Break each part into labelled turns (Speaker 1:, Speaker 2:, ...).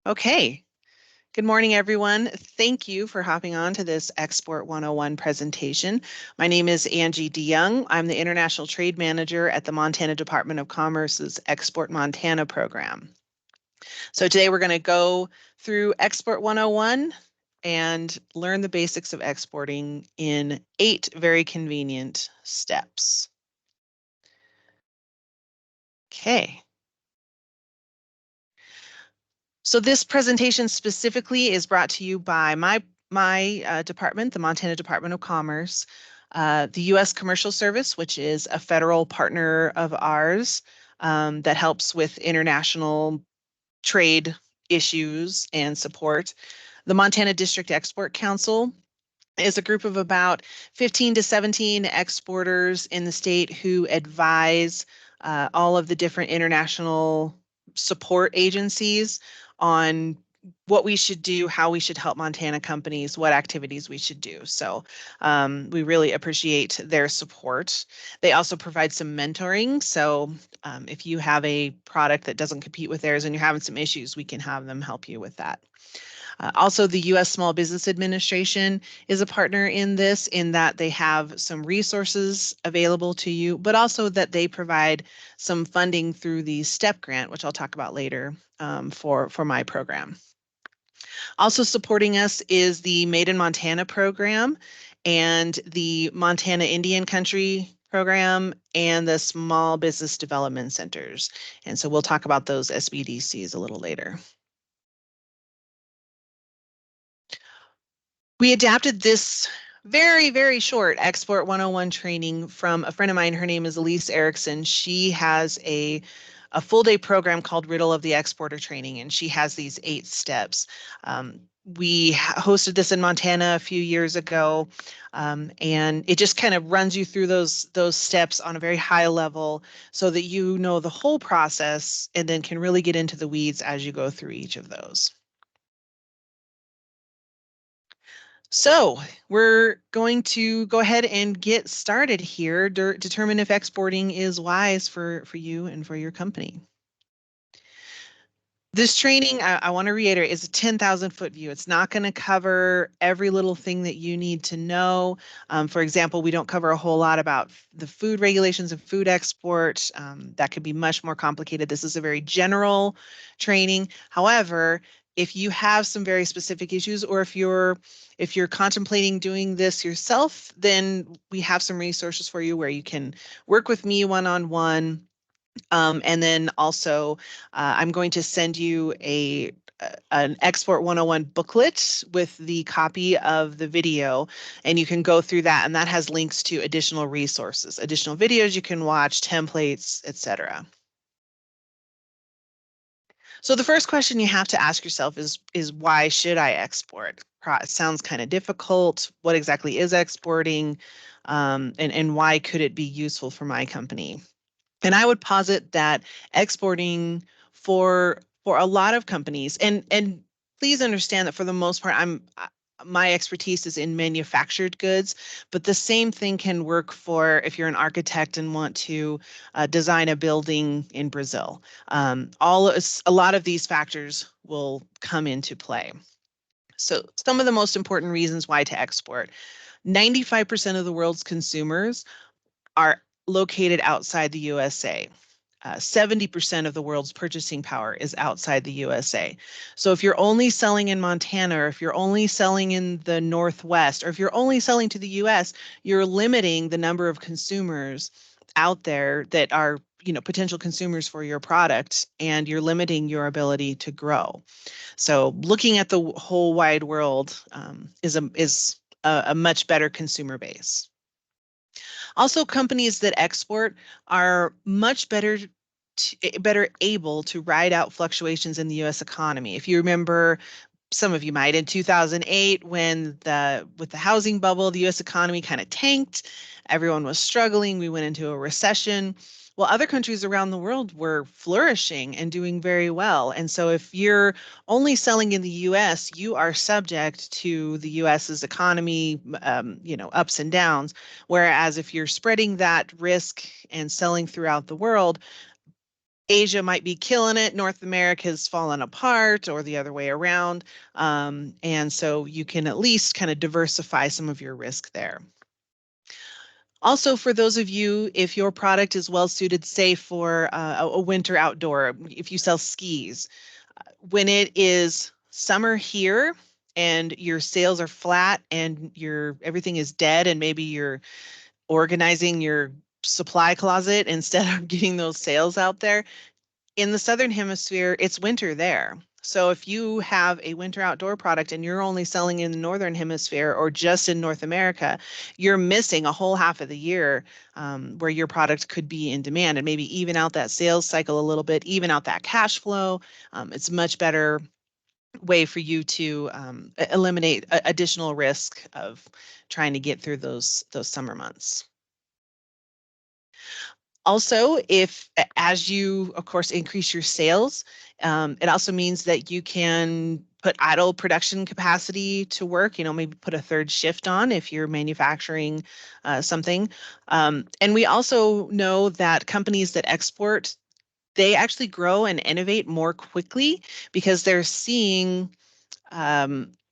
Speaker 1: Okay. Good morning, everyone. Thank you for hopping on to this Export 101 presentation. My name is Angie DeYoung. I'm the International Trade Manager at the Montana Department of Commerce's Export Montana program. So today we're going to go through Export 101 and learn the basics of exporting in 8 very convenient steps. Okay. So this presentation specifically is brought to you by my department, the Montana Department of Commerce, the U.S. Commercial Service, which is a federal partner of ours that helps with international trade issues and support. The Montana District Export Council is a group of about 15 to 17 exporters in the state who advise all of the different international support agencies on what we should do, how we should help Montana companies, what activities we should do. So we really appreciate their support. They also provide some mentoring. So if you have a product that doesn't compete with theirs and you're having some issues, we can have them help you with that. Also, the U.S. Small Business Administration is a partner in this, in that they have some resources available to you, but also that they provide some funding through the STEP grant, which I'll talk about later for my program. Also supporting us is the Made in Montana program and the Montana Indian Country program and the Small Business Development Centers. And so we'll talk about those SBDCs a little later. We adapted this very, very short Export 101 training from a friend of mine. Her name is Elise Erickson. She has a full day program called Riddle of the Exporter Training, and she has these 8 steps. We hosted this in Montana a few years ago, and it just kind of runs you through those steps on a very high level so that you know the whole process and then can really get into the weeds as you go through each of those. So we're going to go ahead and get started here, determine if exporting is wise for you and for your company. This training, I want to reiterate, is a 10,000-foot view. It's not going to cover every little thing that you need to know. For example, we don't cover a whole lot about the food regulations of food export. That could be much more complicated. This is a very general training. However, if you have some very specific issues, or if you're contemplating doing this yourself, then we have some resources for you where you can work with me one-on-one. And then also, I'm going to send you an Export 101 booklet with the copy of the video, and you can go through that, and that has links to additional resources, additional videos you can watch, templates, etc. So the first question you have to ask yourself is why should I export? It sounds kind of difficult. What exactly is exporting, and why could it be useful for my company? And I would posit that exporting for a lot of companies, and please understand that for the most part, my expertise is in manufactured goods, but the same thing can work for if you're an architect and want to design a building in Brazil. A lot of these factors will come into play. So some of the most important reasons why to export. 95% of the world's consumers are located outside the USA. 70% of the world's purchasing power is outside the USA. So if you're only selling in Montana, or if you're only selling in the Northwest, or if you're only selling to the US, you're limiting the number of consumers out there that are, potential consumers for your product, and you're limiting your ability to grow. So looking at the whole wide world is a much better consumer base. Also, companies that export are much better able to ride out fluctuations in the U.S. economy. If you remember, some of you might, in 2008, when with the housing bubble, the U.S. economy kind of tanked. Everyone was struggling. We went into a recession. Well, other countries around the world were flourishing and doing very well. And so if you're only selling in the U.S., you are subject to the U.S.'s economy, ups and downs. Whereas if you're spreading that risk and selling throughout the world, Asia might be killing it, North America's fallen apart, or the other way around. And so you can at least kind of diversify some of your risk there. Also, for those of you, if your product is well suited, say for a winter outdoor, if you sell skis, when it is summer here and your sales are flat and your everything is dead, and maybe you're organizing your supply closet instead of getting those sales out there, in the Southern Hemisphere, it's winter there. So if you have a winter outdoor product and you're only selling in the Northern Hemisphere or just in North America, you're missing a whole half of the year where your product could be in demand, and maybe even out that sales cycle a little bit, even out that cash flow. It's a much better way for you to eliminate additional risk of trying to get through those summer months. Also, if as you, of course, increase your sales, it also means that you can put idle production capacity to work, maybe put a third shift on if you're manufacturing something. And we also know that companies that export, they actually grow and innovate more quickly because they're seeing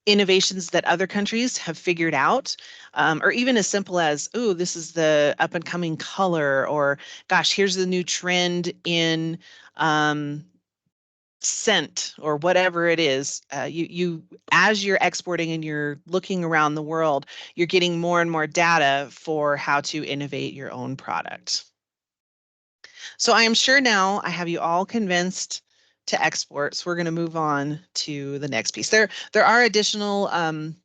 Speaker 1: innovations that other countries have figured out, or even as simple as, oh, this is the up and coming color, or gosh, here's the new trend in scent, or whatever it is. You as you're exporting and you're looking around the world, you're getting more and more data for how to innovate your own product. So I am sure now I have you all convinced to export. So we're going to move on to the next piece. There are additional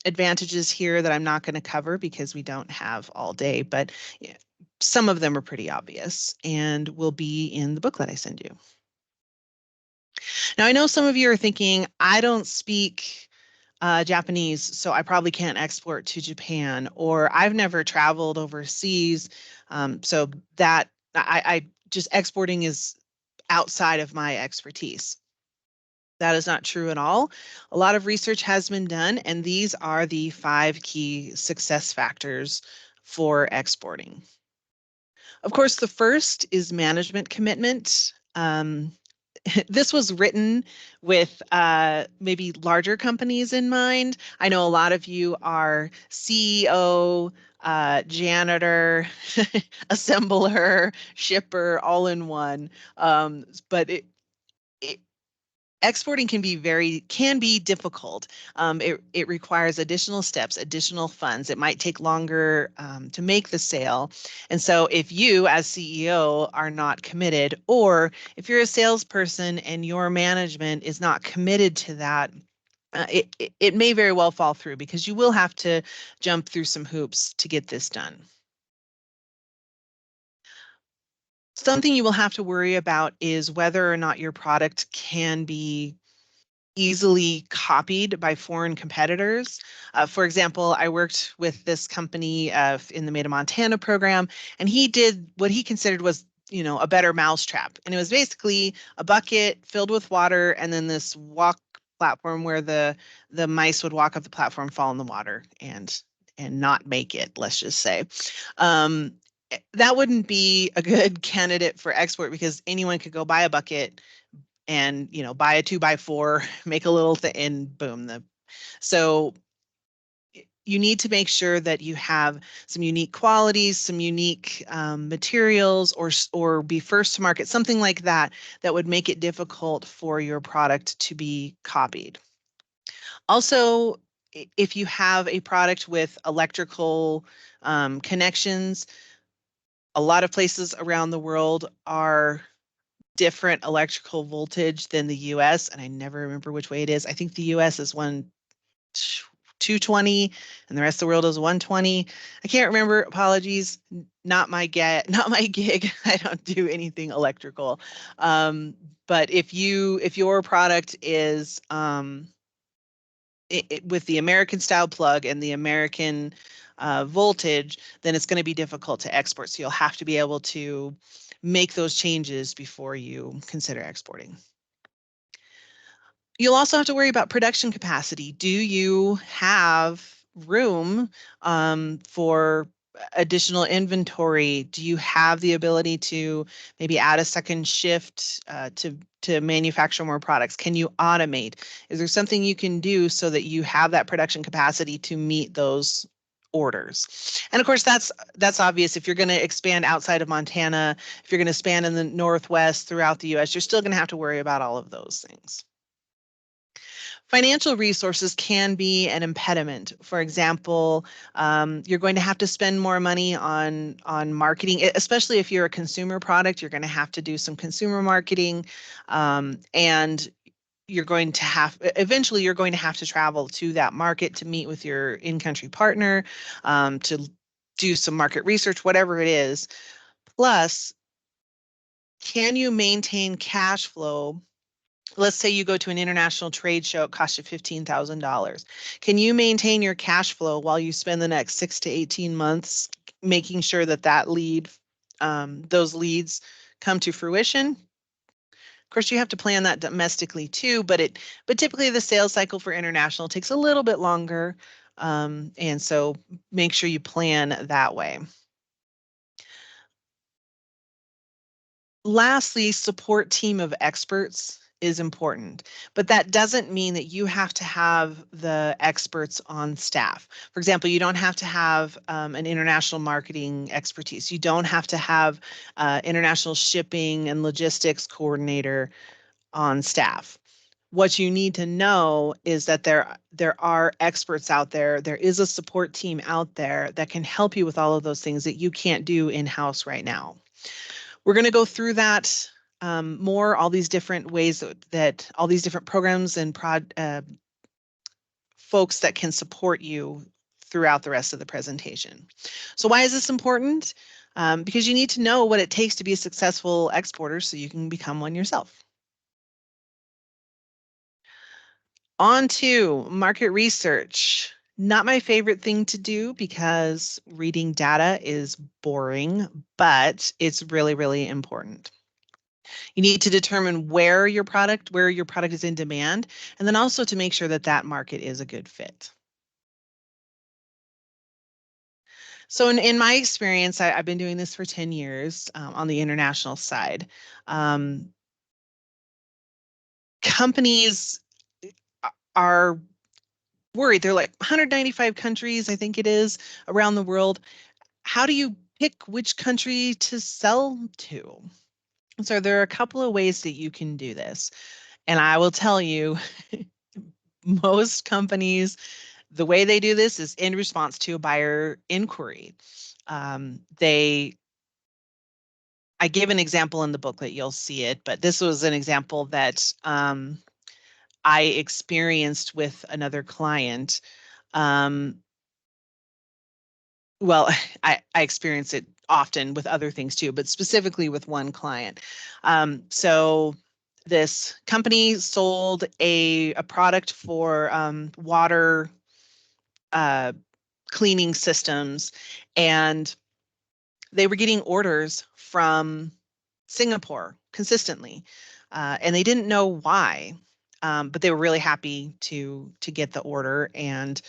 Speaker 1: advantages here that I'm not going to cover because we don't have all day, but some of them are pretty obvious and will be in the booklet I send you. Now, I know some of you are thinking, I don't speak Japanese, so I probably can't export to Japan, or I've never traveled overseas, so that I just exporting is outside of my expertise. That is not true at all. A lot of research has been done, and these are the 5 key success factors for exporting. Of course, the first is management commitment. This was written with maybe larger companies in mind. I know a lot of you are CEO, janitor, assembler, shipper, all in one. But exporting can be difficult. It requires additional steps, additional funds. It might take longer to make the sale. And so if you as CEO are not committed, or if you're a salesperson and your management is not committed to that, it may very well fall through, because you will have to jump through some hoops to get this done. Something you will have to worry about is whether or not your product can be easily copied by foreign competitors. For example, I worked with this company in the Made in Montana program, and he did what he considered was, a better mousetrap. And it was basically a bucket filled with water, and then this walk platform where the mice would walk up the platform, fall in the water, and not make it, let's just say. That wouldn't be a good candidate for export, because anyone could go buy a bucket and buy a 2x4, make a little thing, and boom. So you need to make sure that you have some unique qualities, some unique materials, or be first to market, something like that, that would make it difficult for your product to be copied. Also, if you have a product with electrical connections, a lot of places around the world are different electrical voltage than the US, and I never remember which way it is. I think the US is 220 and the rest of the world is 120. I can't remember. Apologies. Not my gig. I don't do anything electrical. But if your product is with the American style plug and the American voltage, then it's going to be difficult to export. So you'll have to be able to make those changes before you consider exporting. You'll also have to worry about production capacity. Do you have room for additional inventory? Do you have the ability to maybe add a second shift to manufacture more products? Can you automate? Is there something you can do so that you have that production capacity to meet those orders? And of course, that's obvious. If you're going to expand outside of Montana, if you're going to expand in the Northwest throughout the US, you're still going to have to worry about all of those things. Financial resources can be an impediment. For example, you're going to have to spend more money on marketing, especially if you're a consumer product. You're going to have to do some consumer marketing, and you're going to have eventually you're going to have to travel to that market to meet with your in-country partner, to do some market research, whatever it is. Plus, can you maintain cash flow? Let's say you go to an international trade show, it costs you $15,000. Can you maintain your cash flow while you spend the next 6 to 18 months making sure that those leads come to fruition? Of course, you have to plan that domestically too, but typically the sales cycle for international takes a little bit longer, and so make sure you plan that way. Lastly, support team of experts is important, but that doesn't mean that you have to have the experts on staff. For example, you don't have to have an international marketing expertise. You don't have to have international shipping and logistics coordinator on staff. What you need to know is that there are experts out there. There is a support team out there that can help you with all of those things that you can't do in-house right now. We're going to go through that more, all these different ways that all these different programs and folks that can support you throughout the rest of the presentation. So why is this important? Because you need to know what it takes to be a successful exporter so you can become one yourself. On to market research. Not my favorite thing to do because reading data is boring, but it's really, really important. You need to determine where your product is in demand, and then also to make sure that that market is a good fit. So in my experience, I've been doing this for 10 years on the international side. Companies are worried. They're like 195 countries, I think it is, around the world. How do you pick which country to sell to? So there are a couple of ways that you can do this. And I will tell you, most companies, the way they do this is in response to a buyer inquiry. I give an example in the booklet, you'll see it, but this was an example that I experienced with another client. Well, I experience it often with other things too, but specifically with one client. So this company sold a product for water cleaning systems, and they were getting orders from Singapore consistently, and they didn't know why, but they were really happy to get the order and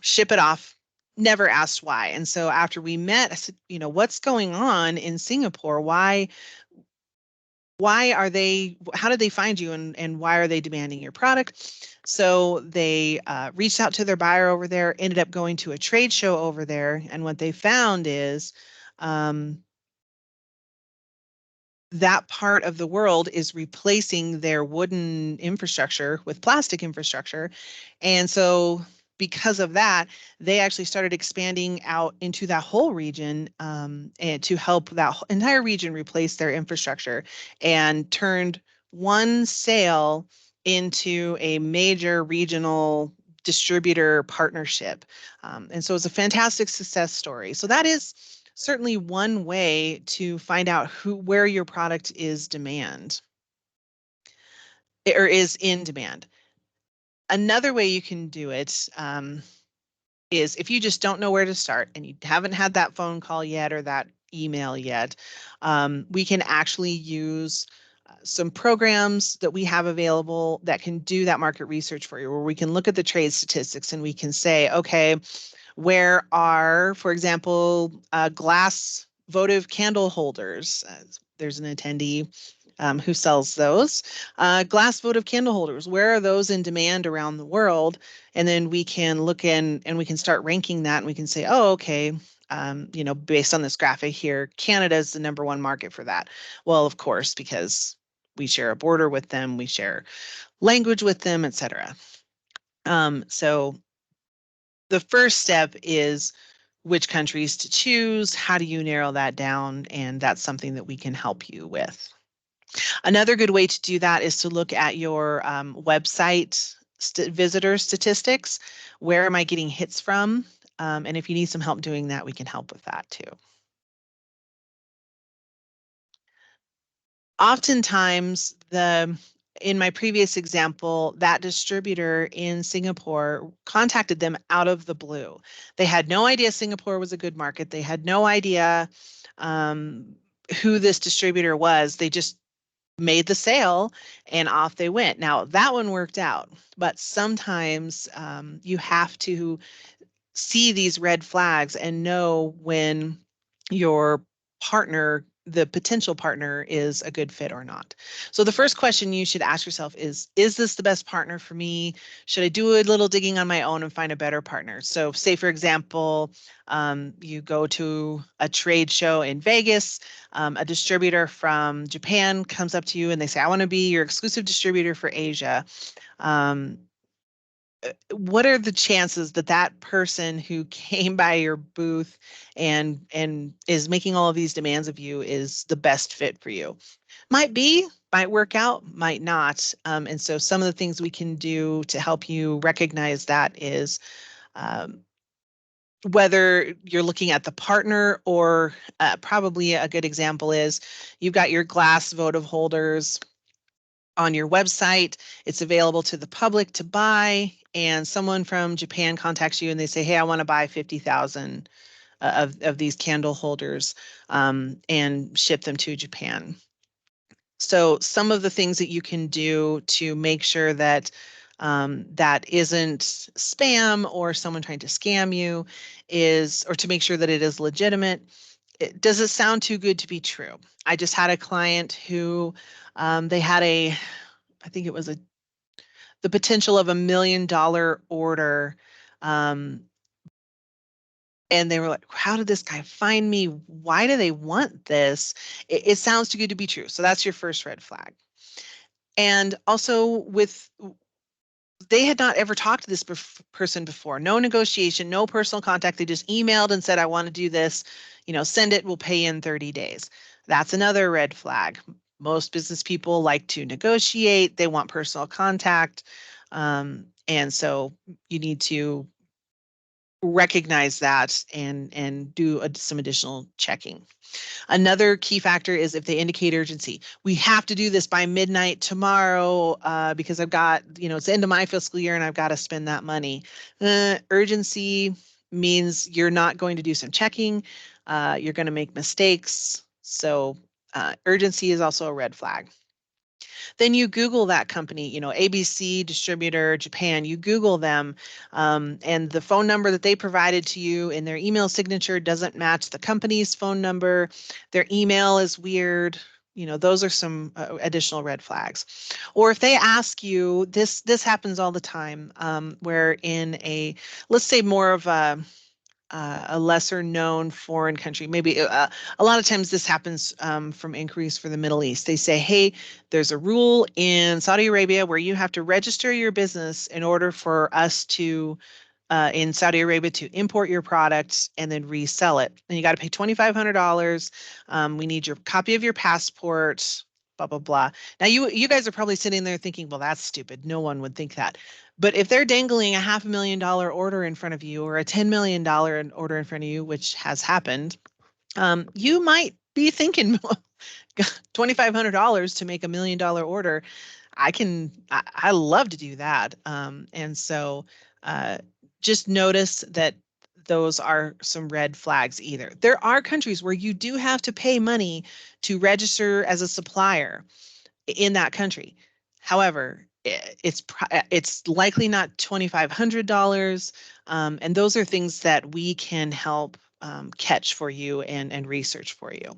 Speaker 1: ship it off. Never asked why. And so after we met, I said, what's going on in Singapore? Why are they, how did they find you, and why are they demanding your product? So they reached out to their buyer over there, ended up going to a trade show over there. And what they found is that part of the world is replacing their wooden infrastructure with plastic infrastructure. And so because of that, they actually started expanding out into that whole region, and to help that entire region replace their infrastructure, and turned one sale into a major regional distributor partnership. And so it's a fantastic success story. So that is certainly one way to find out where your product is in demand. Another way you can do it is if you just don't know where to start and you haven't had that phone call yet or that email yet, we can actually use some programs that we have available that can do that market research for you, where we can look at the trade statistics and we can say, okay, Where are, for example, glass votive candle holders? There's an attendee who sells those. Glass votive candle holders, where are those in demand around the world? And then we can look in and we can start ranking that, and we can say, oh, okay, based on this graphic here, Canada is the #1 market for that. Well, of course, because we share a border with them, we share language with them, etc. So the first step is which countries to choose. How do you narrow that down? And that's something that we can help you with. Another good way to do that is to look at your website visitor statistics. Where am I getting hits from? And if you need some help doing that, we can help with that too. Oftentimes, in my previous example, that distributor in Singapore contacted them out of the blue. They had no idea Singapore was a good market. They had no idea who this distributor was. They just made the sale and off they went. Now, that one worked out, but sometimes you have to see these red flags and know when your partner, the potential partner, is a good fit or not. So the first question you should ask yourself is this the best partner for me? Should I do a little digging on my own and find a better partner? So say, for example, you go to a trade show in Vegas, a distributor from Japan comes up to you and they say, I want to be your exclusive distributor for Asia. What are the chances that that person who came by your booth and is making all of these demands of you is the best fit for you? Might be, might work out, might not. And so some of the things we can do to help you recognize that is whether you're looking at the partner or probably a good example is you've got your glass votive holders on your website. It's available to the public to buy, and someone from Japan contacts you and they say, hey, I want to buy 50,000 of these candle holders and ship them to Japan. So some of the things that you can do to make sure that that isn't spam or someone trying to scam you is, or to make sure that it is legitimate. Does it sound too good to be true? I just had a client who they had I think it was the potential of $1 million order. And they were like, how did this guy find me? Why do they want this? It sounds too good to be true. So that's your first red flag. And also they had not ever talked to this person before. No negotiation, no personal contact. They just emailed and said, I want to do this, send it, we'll pay in 30 days. That's another red flag. Most business people like to negotiate. They want personal contact. And so you need to recognize that and do some additional checking. Another key factor is if they indicate urgency. We have to do this by midnight tomorrow because I've got, it's the end of my fiscal year and I've got to spend that money. Urgency means you're not going to do some checking. You're going to make mistakes. So urgency is also a red flag. Then you Google that company, ABC distributor, Japan, you Google them, and the phone number that they provided to you in their email signature doesn't match the company's phone number. Their email is weird. Those are some additional red flags. Or if they ask you, this happens all the time, where in let's say more of a lesser known foreign country. Maybe a lot of times this happens from inquiries for the Middle East. They say, hey, there's a rule in Saudi Arabia where you have to register your business in order for us to, in Saudi Arabia, to import your product and then resell it. And you got to pay $2,500. We need your copy of your passport, blah, blah, blah. Now, you guys are probably sitting there thinking, well, that's stupid. No one would think that. But if they're dangling a $500,000 order in front of you or a $10 million order in front of you, which has happened, you might be thinking $2,500 to make $1 million order. I love to do that. And so just notice that those are some red flags either. There are countries where you do have to pay money to register as a supplier in that country. However, it's likely not $2,500. And those are things that we can help catch for you and research for you.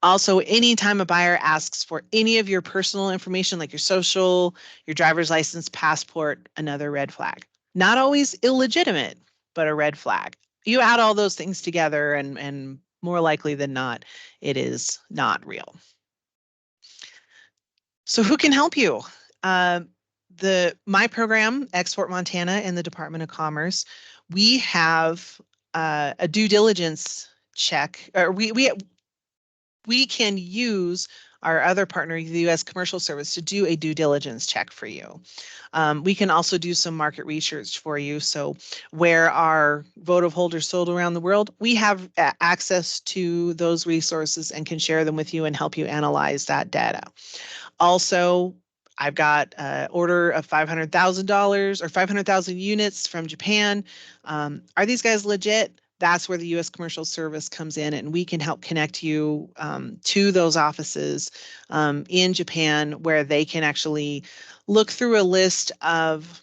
Speaker 1: Also, anytime a buyer asks for any of your personal information, like your social, your driver's license, passport, another red flag. Not always illegitimate, but a red flag. You add all those things together, and more likely than not, it is not real. So who can help you? Uh, my program, Export Montana, and the Department of Commerce, we have a due diligence check, or we can use our other partner, the U.S. Commercial Service, to do a due diligence check for you. We can also do some market research for you. So where our votive holders sold around the world, we have access to those resources and can share them with you and help you analyze that data. Also, I've got an order of $500,000 or 500,000 units from Japan. Are these guys legit? That's where the U.S. Commercial Service comes in, and we can help connect you to those offices in Japan, where they can actually look through a list of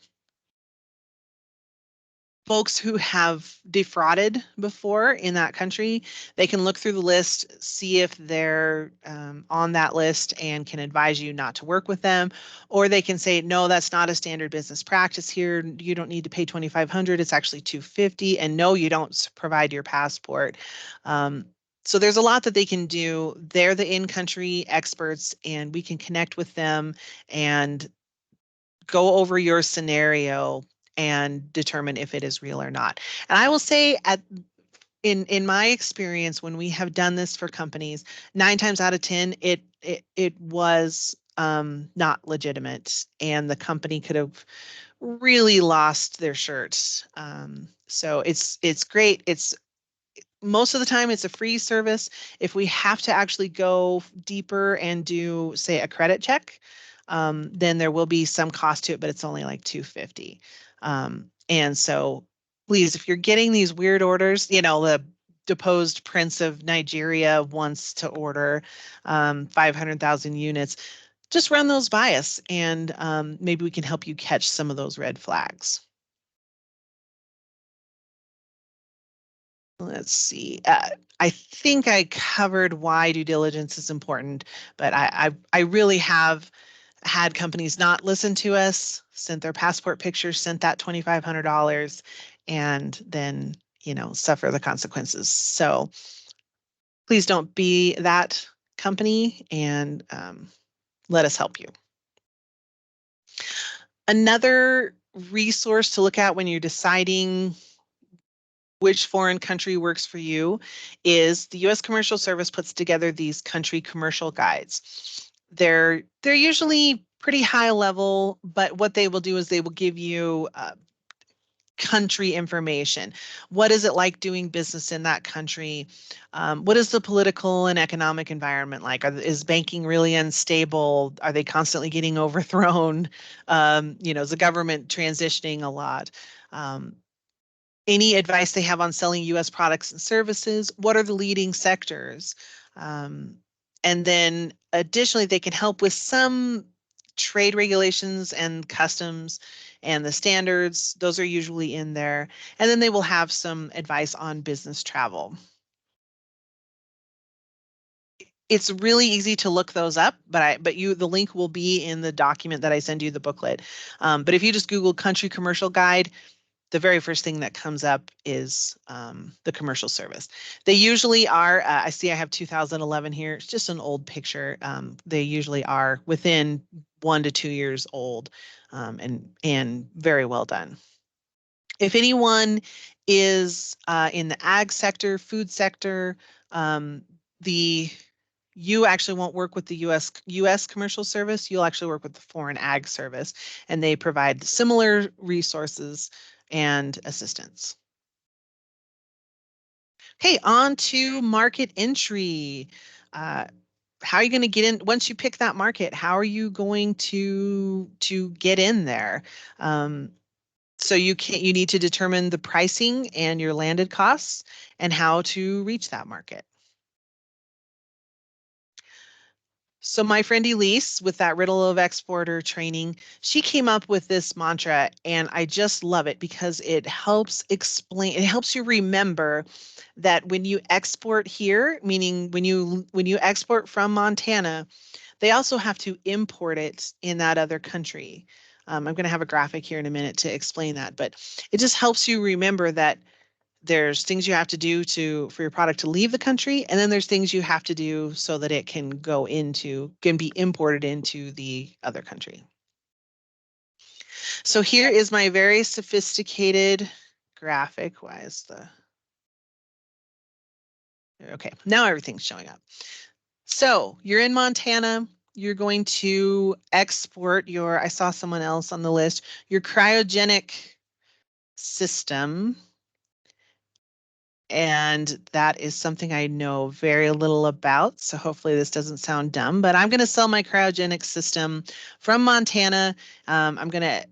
Speaker 1: folks who have defrauded before in that country. They can look through the list, see if they're on that list, and can advise you not to work with them. Or they can say, no, that's not a standard business practice here. You don't need to pay $2,500. It's actually $250. And no, you don't provide your passport. So there's a lot that they can do. They're the in-country experts, and we can connect with them and go over your scenario and determine if it is real or not. And I will say, in my experience, when we have done this for companies, 9 times out of 10, it was not legitimate, and the company could have really lost their shirts. So it's great. It's most of the time it's a free service. If we have to actually go deeper and do, say, a credit check, then there will be some cost to it, but it's only like $250. And so please, if you're getting these weird orders, the deposed prince of Nigeria wants to order 500,000 units, just run those by us, and maybe we can help you catch some of those red flags. Let's see. I think I covered why due diligence is important, but I really have had companies not listen to us, sent their passport pictures, sent that $2,500, and then suffer the consequences. So please don't be that company, and let us help you. Another resource to look at when you're deciding which foreign country works for you is the U.S. Commercial Service puts together these country commercial guides. They're usually pretty high level, but what they will do is they will give you country information. What is it like doing business in that country? What is the political and economic environment like? Is banking really unstable? Are they constantly getting overthrown? Is the government transitioning a lot? Any advice they have on selling U.S. products and services? What are the leading sectors? And then additionally, they can help with some trade regulations and customs and the standards. Those are usually in there. And then they will have some advice on business travel. It's really easy to look those up, but the link will be in the document that I send you, the booklet. But if you just Google country commercial guide, the very first thing that comes up is the commercial service. They usually are, I see I have 2011 here. It's just an old picture. They usually are within 1 to 2 years old, and very well done. If anyone is in the ag sector, food sector, you actually won't work with the U.S. Commercial Service. You'll actually work with the Foreign Ag Service, and they provide similar resources and assistance. Okay, on to market entry. How are you going to get in once you pick that market? How are you going to get in there? So you need to determine the pricing and your landed costs and how to reach that market. So my friend Elise, with that Riddle of Exporter training, she came up with this mantra, and I just love it because it helps explain, it helps you remember that when you export here, meaning when you export from Montana, they also have to import it in that other country. I'm going to have a graphic here in a minute to explain that, but it just helps you remember that there's things you have to do for your product to leave the country, and then there's things you have to do so that it can can be imported into the other country. So here is my very sophisticated graphic. Why is okay, now everything's showing up. So you're in Montana. You're going to export I saw someone else on the list, your cryogenic system. And that is something I know very little about. So hopefully this doesn't sound dumb, but I'm going to sell my cryogenic system from Montana. I'm going to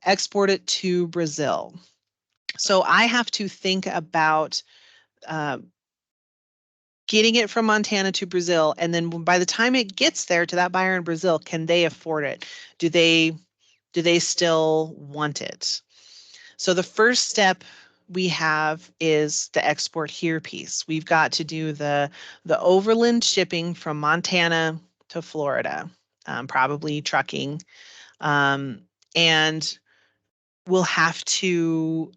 Speaker 1: export it to Brazil. So I have to think about uh, getting it from Montana to Brazil. And then by the time it gets there to that buyer in Brazil, can they afford it? Do they still want it? So the first step we have is the export here piece. We've got to do the overland shipping from Montana to Florida, probably trucking. And we'll have to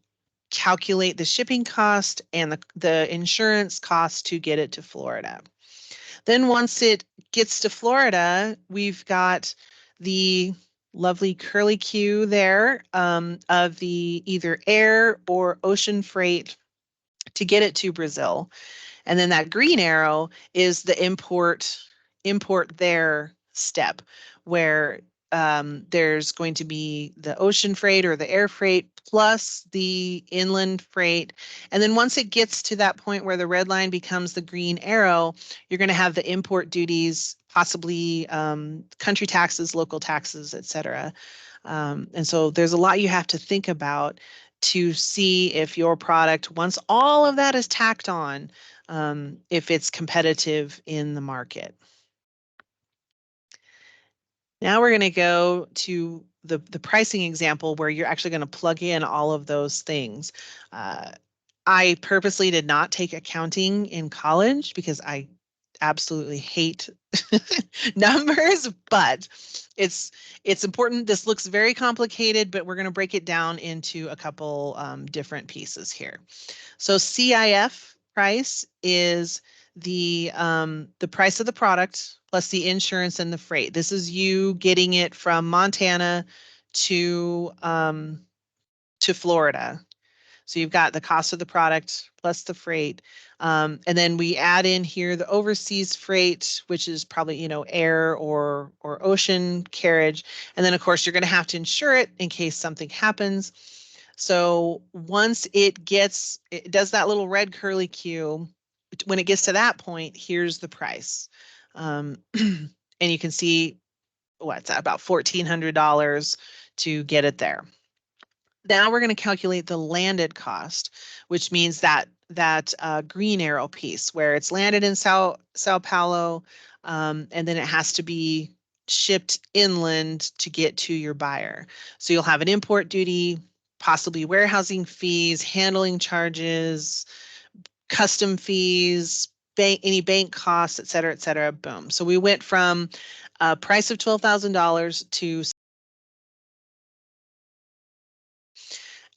Speaker 1: calculate the shipping cost and the insurance cost to get it to Florida. Then once it gets to Florida, we've got the lovely curly Q there of the either air or ocean freight to get it to Brazil. And then that green arrow is the import there step, where there's going to be the ocean freight or the air freight plus the inland freight. And then once it gets to that point where the red line becomes the green arrow, you're going to have the import duties, possibly country taxes, local taxes, et cetera. And so there's a lot you have to think about to see if your product, once all of that is tacked on, if it's competitive in the market. Now we're going to go to the pricing example where you're actually going to plug in all of those things. I purposely did not take accounting in college because I absolutely hate numbers, but it's important. This looks very complicated, but we're going to break it down into a couple different pieces here. So CIF price is the price of the product plus the insurance and the freight. This is you getting it from Montana to Florida. So you've got the cost of the product plus the freight. And then we add in here the overseas freight, which is probably, air or ocean carriage. And then of course you're going to have to insure it in case something happens. So once it does that little red curly Q, when it gets to that point, here's the price. And you can see what's that, about $1,400 to get it there. Now we're going to calculate the landed cost, which means that green arrow piece where it's landed in Sao Paulo, and then it has to be shipped inland to get to your buyer. So you'll have an import duty, possibly warehousing fees, handling charges, custom fees, any bank costs, et cetera, boom. So we went from a price of $12,000 to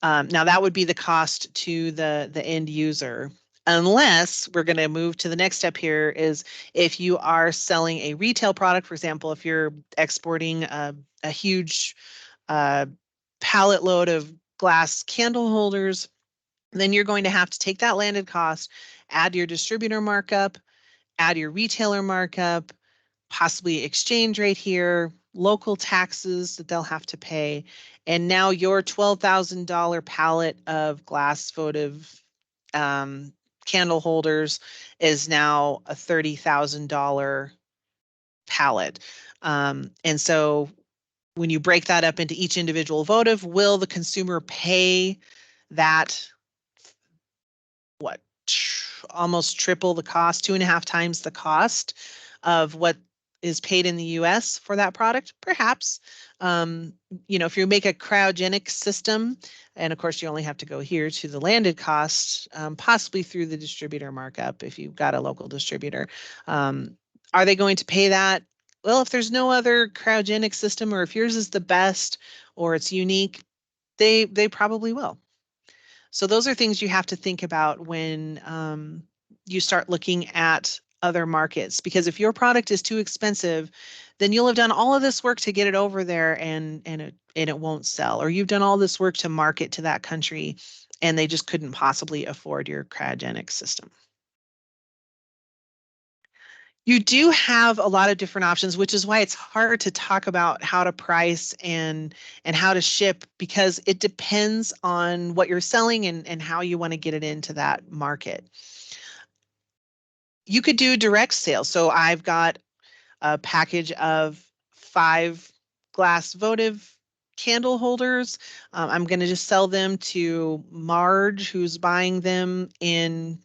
Speaker 1: now that would be the cost to the end user, unless we're going to move to the next step here is if you are selling a retail product, for example, if you're exporting a huge pallet load of glass candle holders, then you're going to have to take that landed cost, add your distributor markup, add your retailer markup, possibly exchange rate here, local taxes that they'll have to pay. And now your $12,000 pallet of glass votive candle holders is now a $30,000 pallet. And so when you break that up into each individual votive, will the consumer pay that, almost triple the cost, 2.5 times the cost of what is paid in the US for that product? Perhaps. If you make a cryogenic system, and of course you only have to go here to the landed cost, possibly through the distributor markup if you've got a local distributor. Are they going to pay that? Well, if there's no other cryogenic system, or if yours is the best or it's unique, they probably will. So those are things you have to think about when you start looking at other markets, because if your product is too expensive, then you'll have done all of this work to get it over there and it won't sell, or you've done all this work to market to that country and they just couldn't possibly afford your cryogenic system. You do have a lot of different options, which is why it's hard to talk about how to price and how to ship, because it depends on what you're selling and how you want to get it into that market. You could do direct sales. So I've got a package of 5 glass votive candle holders. I'm going to just sell them to Marge, who's buying them in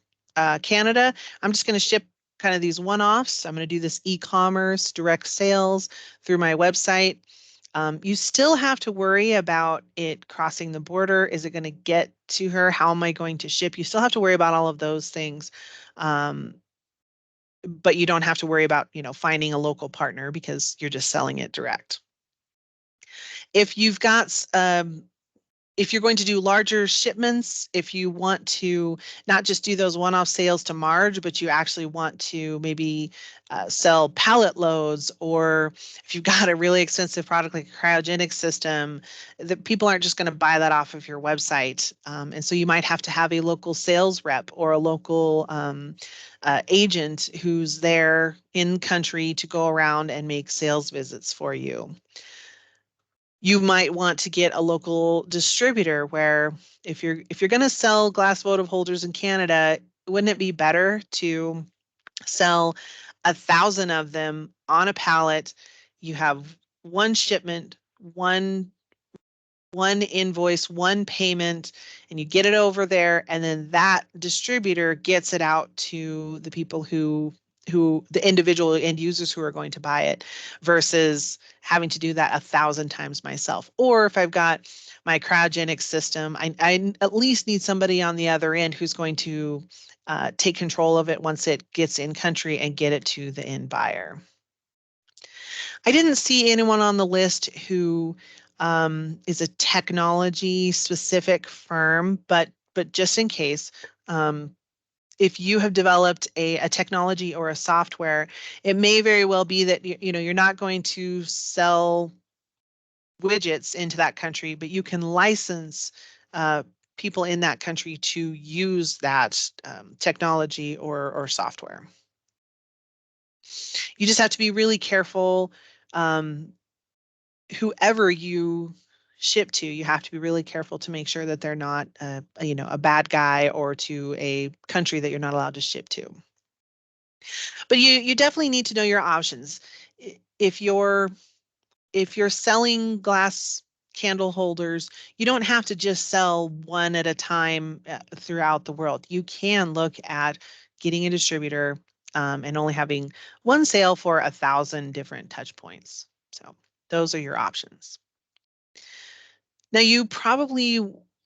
Speaker 1: Canada. I'm just going to ship kind of these one-offs. I'm going to do this e-commerce direct sales through my website. You still have to worry about it crossing the border. Is it going to get to her? How am I going to ship? You still have to worry about all of those things. But you don't have to worry about, finding a local partner because you're just selling it direct. If you've got, if you're going to do larger shipments, if you want to not just do those one-off sales to Marge, but you actually want to maybe sell pallet loads, or if you've got a really expensive product like a cryogenic system, that people aren't just going to buy that off of your website. And so you might have to have a local sales rep or a local agent who's there in country to go around and make sales visits for you. You might want to get a local distributor, where if you're going to sell glass votive holders in Canada, wouldn't it be better to sell 1,000 of them on a pallet? You have one shipment, one invoice, one payment, and you get it over there, and then that distributor gets it out to the people who the individual end users who are going to buy it, versus having to do that 1,000 times myself. Or if I've got my cryogenic system, I at least need somebody on the other end who's going to take control of it once it gets in country and get it to the end buyer. I didn't see anyone on the list who is a technology specific firm, but just in case, if you have developed a technology or a software, it may very well be that you're not going to sell widgets into that country, but you can license people in that country to use that technology or software. You just have to be really careful. Whoever you ship to, you have to be really careful to make sure that they're not a bad guy, or to a country that you're not allowed to ship to. But you definitely need to know your options. If you're selling glass candle holders, you don't have to just sell one at a time throughout the world. You can look at getting a distributor and only having one sale for 1,000 different touch points. So those are your options. Now, you probably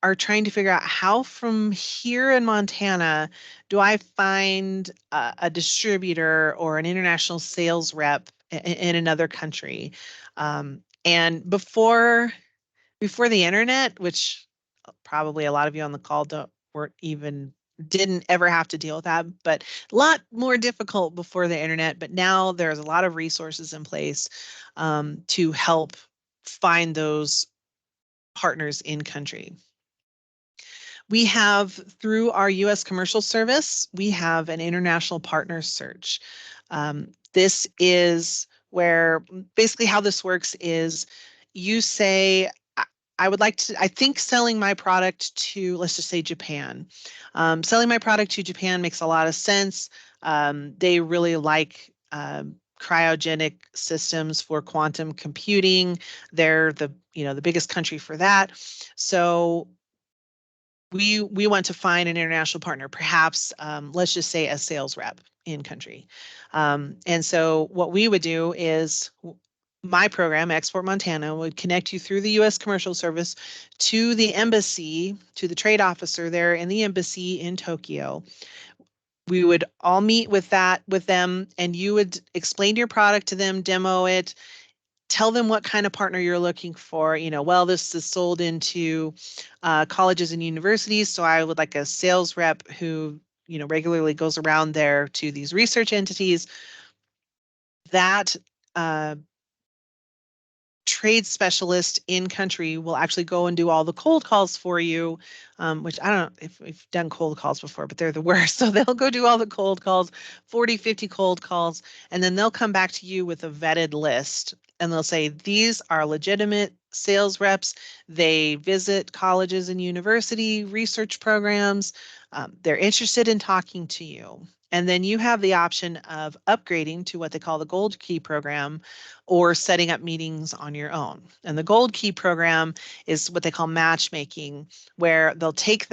Speaker 1: are trying to figure out, how from here in Montana do I find a distributor or an international sales rep in another country? And before the internet, which probably a lot of you on the call didn't ever have to deal with that, but a lot more difficult before the internet. But now there's a lot of resources in place to help find those partners in country. We have, through our U.S. Commercial Service, we have an international partner search. This is where basically how this works is you say, I think selling my product to, let's just say, Japan. Selling my product to Japan makes a lot of sense. They really like cryogenic systems for quantum computing. They're the biggest country for that. So we want to find an international partner, perhaps let's just say a sales rep in country. And so what we would do is my program, Export Montana, would connect you through the U.S. Commercial Service to the embassy, to the trade officer there in the embassy in Tokyo. We would all meet with them, and you would explain your product to them, demo it, tell them what kind of partner you're looking for. Well, this is sold into colleges and universities, so I would like a sales rep who regularly goes around there to these research entities. That trade specialist in country will actually go and do all the cold calls for you, which I don't know if we've done cold calls before, but they're the worst. So they'll go do all the cold calls, 40, 50 cold calls, and then they'll come back to you with a vetted list, and they'll say, these are legitimate sales reps. They visit colleges and university research programs. They're interested in talking to you. And then you have the option of upgrading to what they call the Gold Key program, or setting up meetings on your own. And the Gold Key program is what they call matchmaking, where they'll take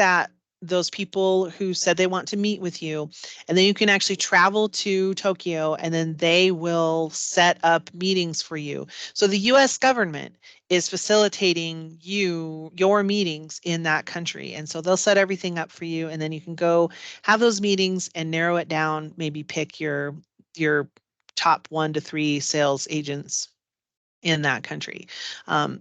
Speaker 1: those people who said they want to meet with you, and then you can actually travel to Tokyo, and then they will set up meetings for you. So the US government is facilitating your meetings in that country. And so they'll set everything up for you, and then you can go have those meetings and narrow it down, maybe pick your top 1 to 3 sales agents in that country.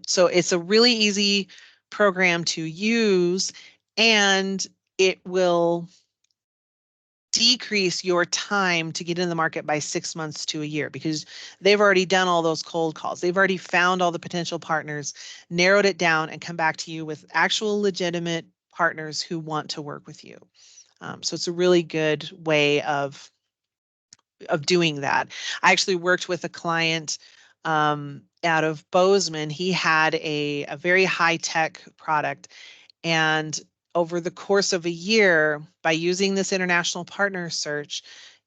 Speaker 1: So it's a really easy program to use, and it will decrease your time to get in the market by 6 months to a year, because they've already done all those cold calls. They've already found all the potential partners, narrowed it down, and come back to you with actual legitimate partners who want to work with you. So it's a really good way of doing that. I actually worked with a client out of Bozeman. He had a very high-tech product, and over the course of a year, by using this international partner search,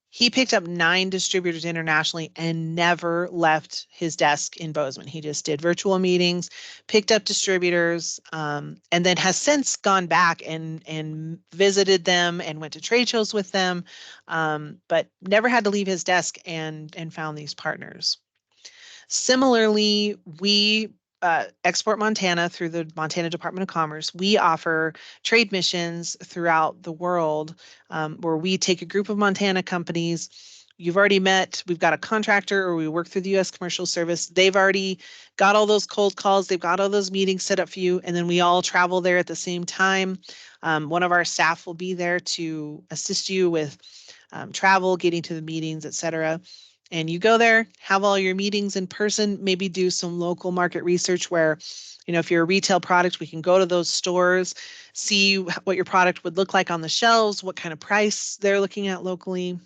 Speaker 1: he picked up 9 distributors internationally and never left his desk in Bozeman. He just did virtual meetings, picked up distributors, and then has since gone back and visited them and went to trade shows with them, but never had to leave his desk and found these partners. Similarly, we Export Montana, through the Montana Department of Commerce, we offer trade missions throughout the world, where we take a group of Montana companies. You've already met, we've got a contractor, or we work through the U.S. Commercial Service. They've already got all those cold calls. They've got all those meetings set up for you. And then we all travel there at the same time. One of our staff will be there to assist you with travel, getting to the meetings, etc. And you go there, have all your meetings in person, maybe do some local market research where, if you're a retail product, we can go to those stores, see what your product would look like on the shelves, what kind of price they're looking at locally.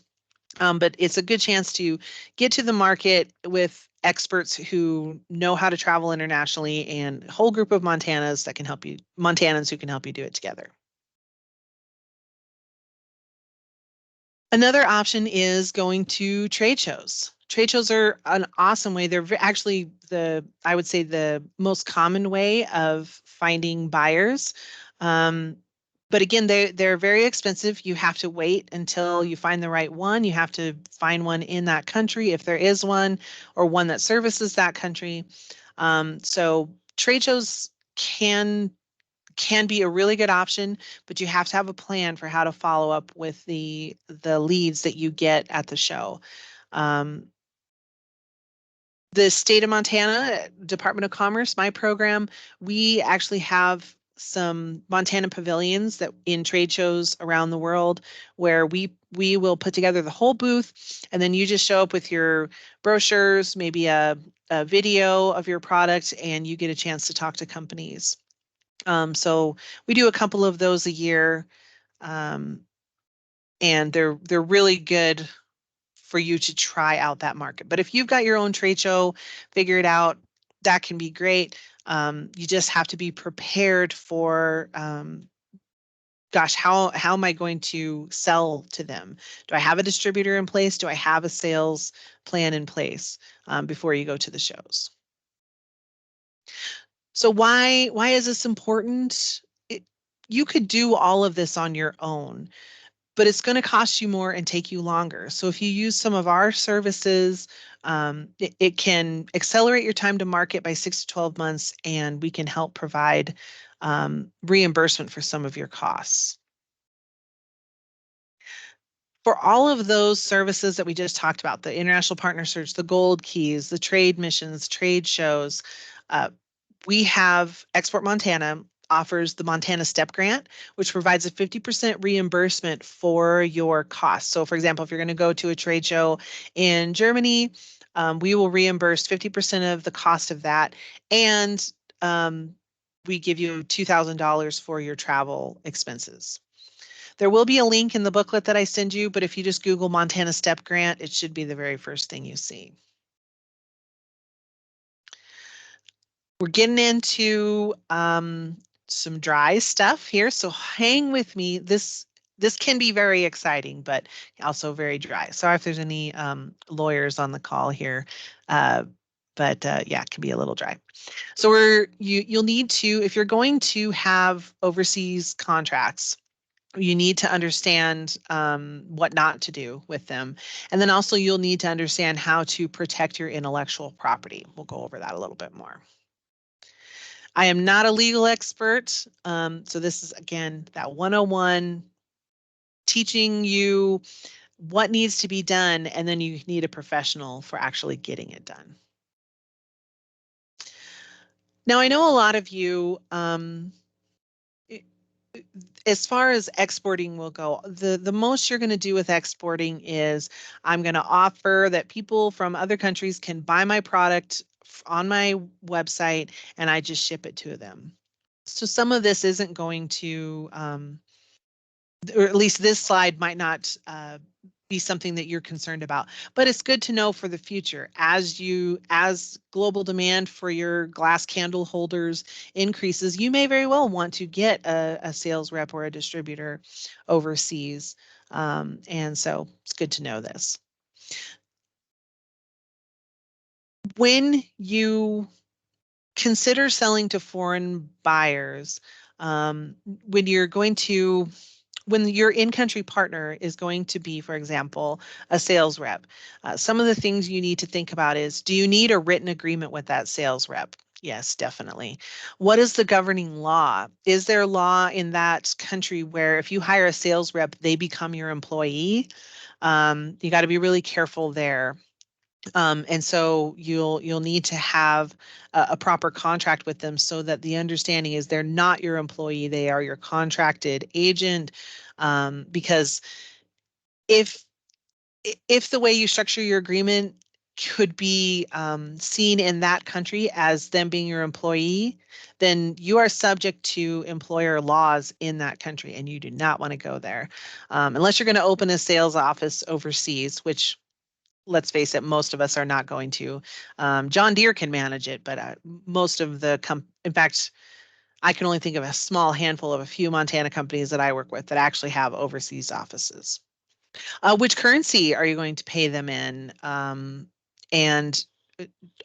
Speaker 1: But it's a good chance to get to the market with experts who know how to travel internationally, and a whole group of Montanans who can help you do it together. Another option is going to trade shows. Trade shows are an awesome way. They're actually I would say the most common way of finding buyers. But again, they're very expensive. You have to wait until you find the right one. You have to find one in that country, if there is one, or one that services that country. So trade shows can be a really good option, but you have to have a plan for how to follow up with the leads that you get at the show. The state of Montana, Department of Commerce, my program, we actually have some Montana pavilions that in trade shows around the world, where we will put together the whole booth, and then you just show up with your brochures, maybe a video of your product, and you get a chance to talk to companies. So we do a couple of those a year, and they're really good for you to try out that market. But if you've got your own trade show, figure it out, that can be great. You just have to be prepared for, gosh, how am I going to sell to them? Do I have a distributor in place? Do I have a sales plan in place before you go to the shows? So why is this important? You could do all of this on your own, but it's going to cost you more and take you longer. So if you use some of our services, it can accelerate your time to market by 6 to 12 months, and we can help provide reimbursement for some of your costs. For all of those services that we just talked about, the International Partner Search, the Gold Keys, the trade missions, trade shows, we have Export Montana offers the Montana STEP grant, which provides a 50% reimbursement for your costs. So for example, if you're going to go to a trade show in Germany, we will reimburse 50% of the cost of that. And we give you $2,000 for your travel expenses. There will be a link in the booklet that I send you, but if you just Google Montana STEP grant, it should be the very first thing you see. We're getting into some dry stuff here, so hang with me. This can be very exciting, but also very dry. Sorry if there's any lawyers on the call here, but yeah, it can be a little dry. So you'll need to, if you're going to have overseas contracts, you need to understand what not to do with them. And then also you'll need to understand how to protect your intellectual property. We'll go over that a little bit more. I am not a legal expert. So this is, again, that 101, teaching you what needs to be done, and then you need a professional for actually getting it done. Now, I know a lot of you, as far as exporting will go, the most you're going to do with exporting is I'm going to offer that people from other countries can buy my product on my website and I just ship it to them. So some of this isn't going to, or at least this slide might not be something that you're concerned about, but it's good to know for the future as global demand for your glass candle holders increases, you may very well want to get a sales rep or a distributor overseas. And so it's good to know this. When you consider selling to foreign buyers, when your in-country partner is going to be, for example, a sales rep, some of the things you need to think about is, do you need a written agreement with that sales rep? Yes, definitely. What is the governing law? Is there law in that country where if you hire a sales rep, they become your employee? You got to be really careful there. And so you'll need to have a proper contract with them so that the understanding is they're not your employee, they are your contracted agent. Because if the way you structure your agreement could be seen in that country as them being your employee, then you are subject to employer laws in that country, and you do not want to go there unless you're going to open a sales office overseas, which, let's face it, most of us are not going to. John Deere can manage it, but most of in fact, I can only think of a small handful of a few Montana companies that I work with that actually have overseas offices. Which currency are you going to pay them in? And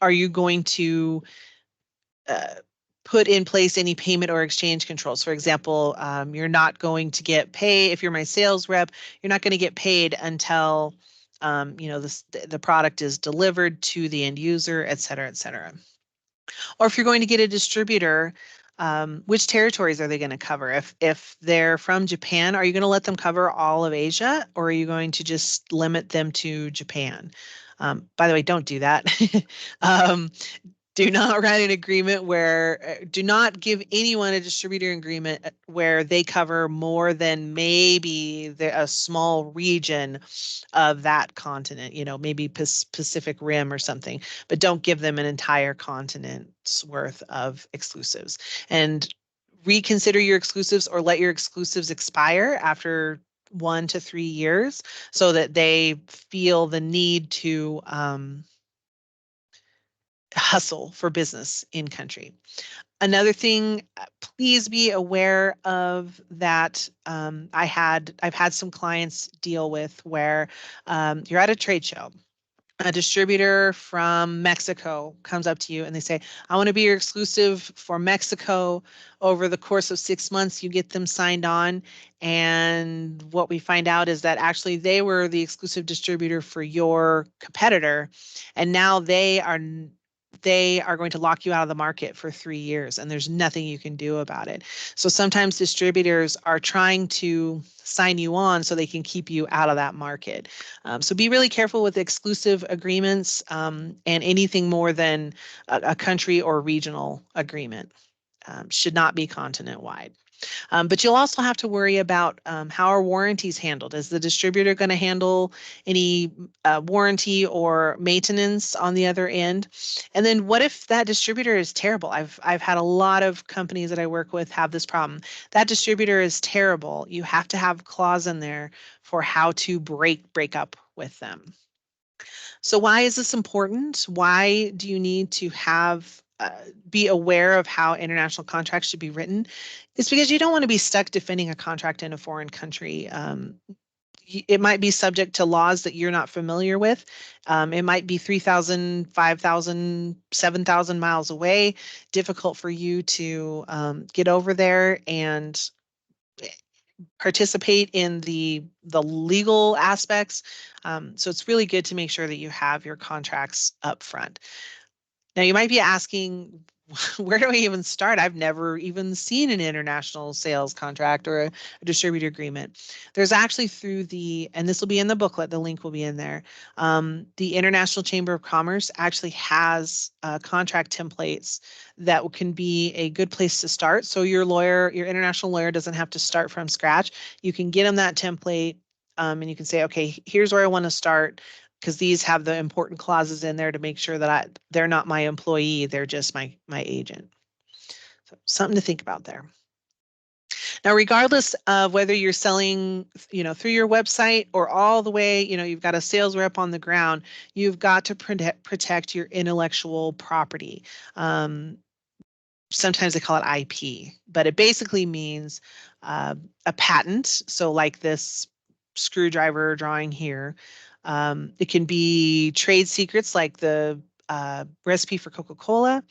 Speaker 1: are you going to put in place any payment or exchange controls? For example, you're not going to get paid, if you're my sales rep, you're not going to get paid until the product is delivered to the end user, et cetera, et cetera. Or if you're going to get a distributor, which territories are they going to cover? If they're from Japan, are you going to let them cover all of Asia, or are you going to just limit them to Japan? By the way, don't do that. Do not write an agreement do not give anyone a distributor agreement where they cover more than maybe a small region of that continent, maybe Pacific Rim or something, but don't give them an entire continent's worth of exclusives. And reconsider your exclusives or let your exclusives expire after 1 to 3 years so that they feel the need to hustle for business in country. Another thing, please be aware of that. I've had some clients deal with where you're at a trade show a distributor from Mexico comes up to you and they say, I want to be your exclusive for Mexico. Over the course of 6 months, you get them signed on. And what we find out is that actually they were the exclusive distributor for your competitor. And now they are going to lock you out of the market for 3 years, and there's nothing you can do about it. So sometimes distributors are trying to sign you on so they can keep you out of that market. So be really careful with exclusive agreements and anything more than a country or regional agreement. Should not be continent wide. But you'll also have to worry about how are warranties handled. Is the distributor going to handle any warranty or maintenance on the other end? And then what if that distributor is terrible? I've had a lot of companies that I work with have this problem. That distributor is terrible. You have to have a clause in there for how to break up with them. So why is this important? Why do you need to have be aware of how international contracts should be written? It's because you don't want to be stuck defending a contract in a foreign country. It might be subject to laws that you're not familiar with. It might be 3,000, 5,000, 7,000 miles away, difficult for you to get over there and participate in the legal aspects. So it's really good to make sure that you have your contracts up front. Now you might be asking, where do I even start? I've never even seen an international sales contract or a distributor agreement. There's actually through and this will be in the booklet, the link will be in there. The International Chamber of Commerce actually has contract templates that can be a good place to start. So your international lawyer doesn't have to start from scratch. You can get them that template and you can say, okay, here's where I want to start, because these have the important clauses in there to make sure that they're not my employee, they're just my agent. So something to think about there. Now, regardless of whether you're selling, through your website or all the way, you've got a sales rep on the ground, you've got to protect your intellectual property. Sometimes they call it IP, but it basically means a patent. So like this screwdriver drawing here. It can be trade secrets like the recipe for Coca-Cola.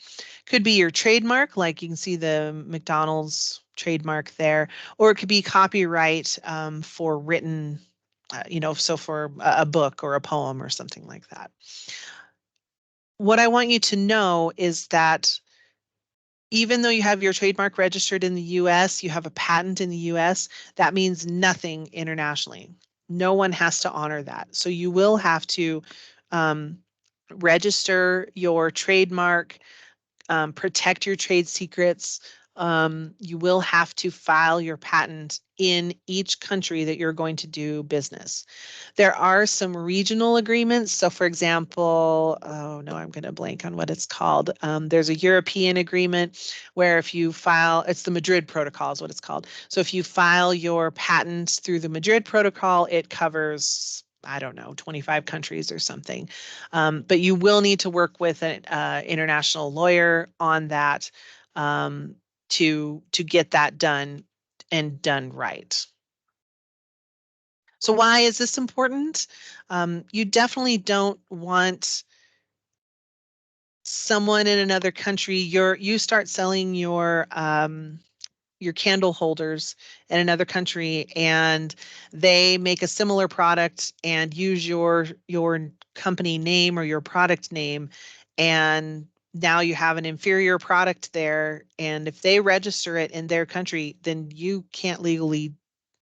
Speaker 1: Could be your trademark, like you can see the McDonald's trademark there, or it could be copyright for written, so for a book or a poem or something like that. What I want you to know is that even though you have your trademark registered in the US, you have a patent in the US, that means nothing internationally. No one has to honor that. So you will have to register your trademark, protect your trade secrets. You will have to file your patent in each country that you're going to do business. There are some regional agreements. So for example, oh no, I'm going to blank on what it's called. There's a European agreement where if you file, it's the Madrid Protocol is what it's called. So if you file your patents through the Madrid Protocol, it covers, I don't know, 25 countries or something. But you will need to work with an international lawyer on that to get that done and done right. So why is this important? You definitely don't want someone in another country. You start selling your candle holders in another country, and they make a similar product and use your company name or your product name, and now you have an inferior product there. And if they register it in their country, then you can't legally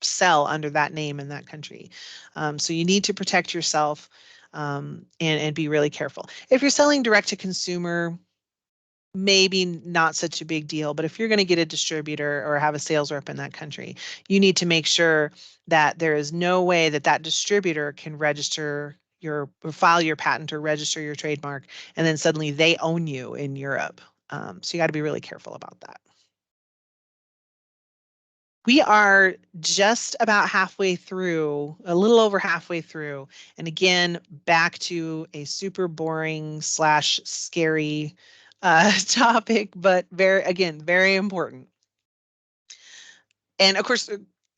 Speaker 1: sell under that name in that country. So you need to protect yourself and be really careful. If you're selling direct to consumer, maybe not such a big deal, but if you're going to get a distributor or have a sales rep in that country, you need to make sure that there is no way that that distributor can register or file your patent or register your trademark, and then suddenly they own you in Europe. So you got to be really careful about that. We are just about halfway through, a little over halfway through. And again, back to a super boring / scary topic, but very important. And of course,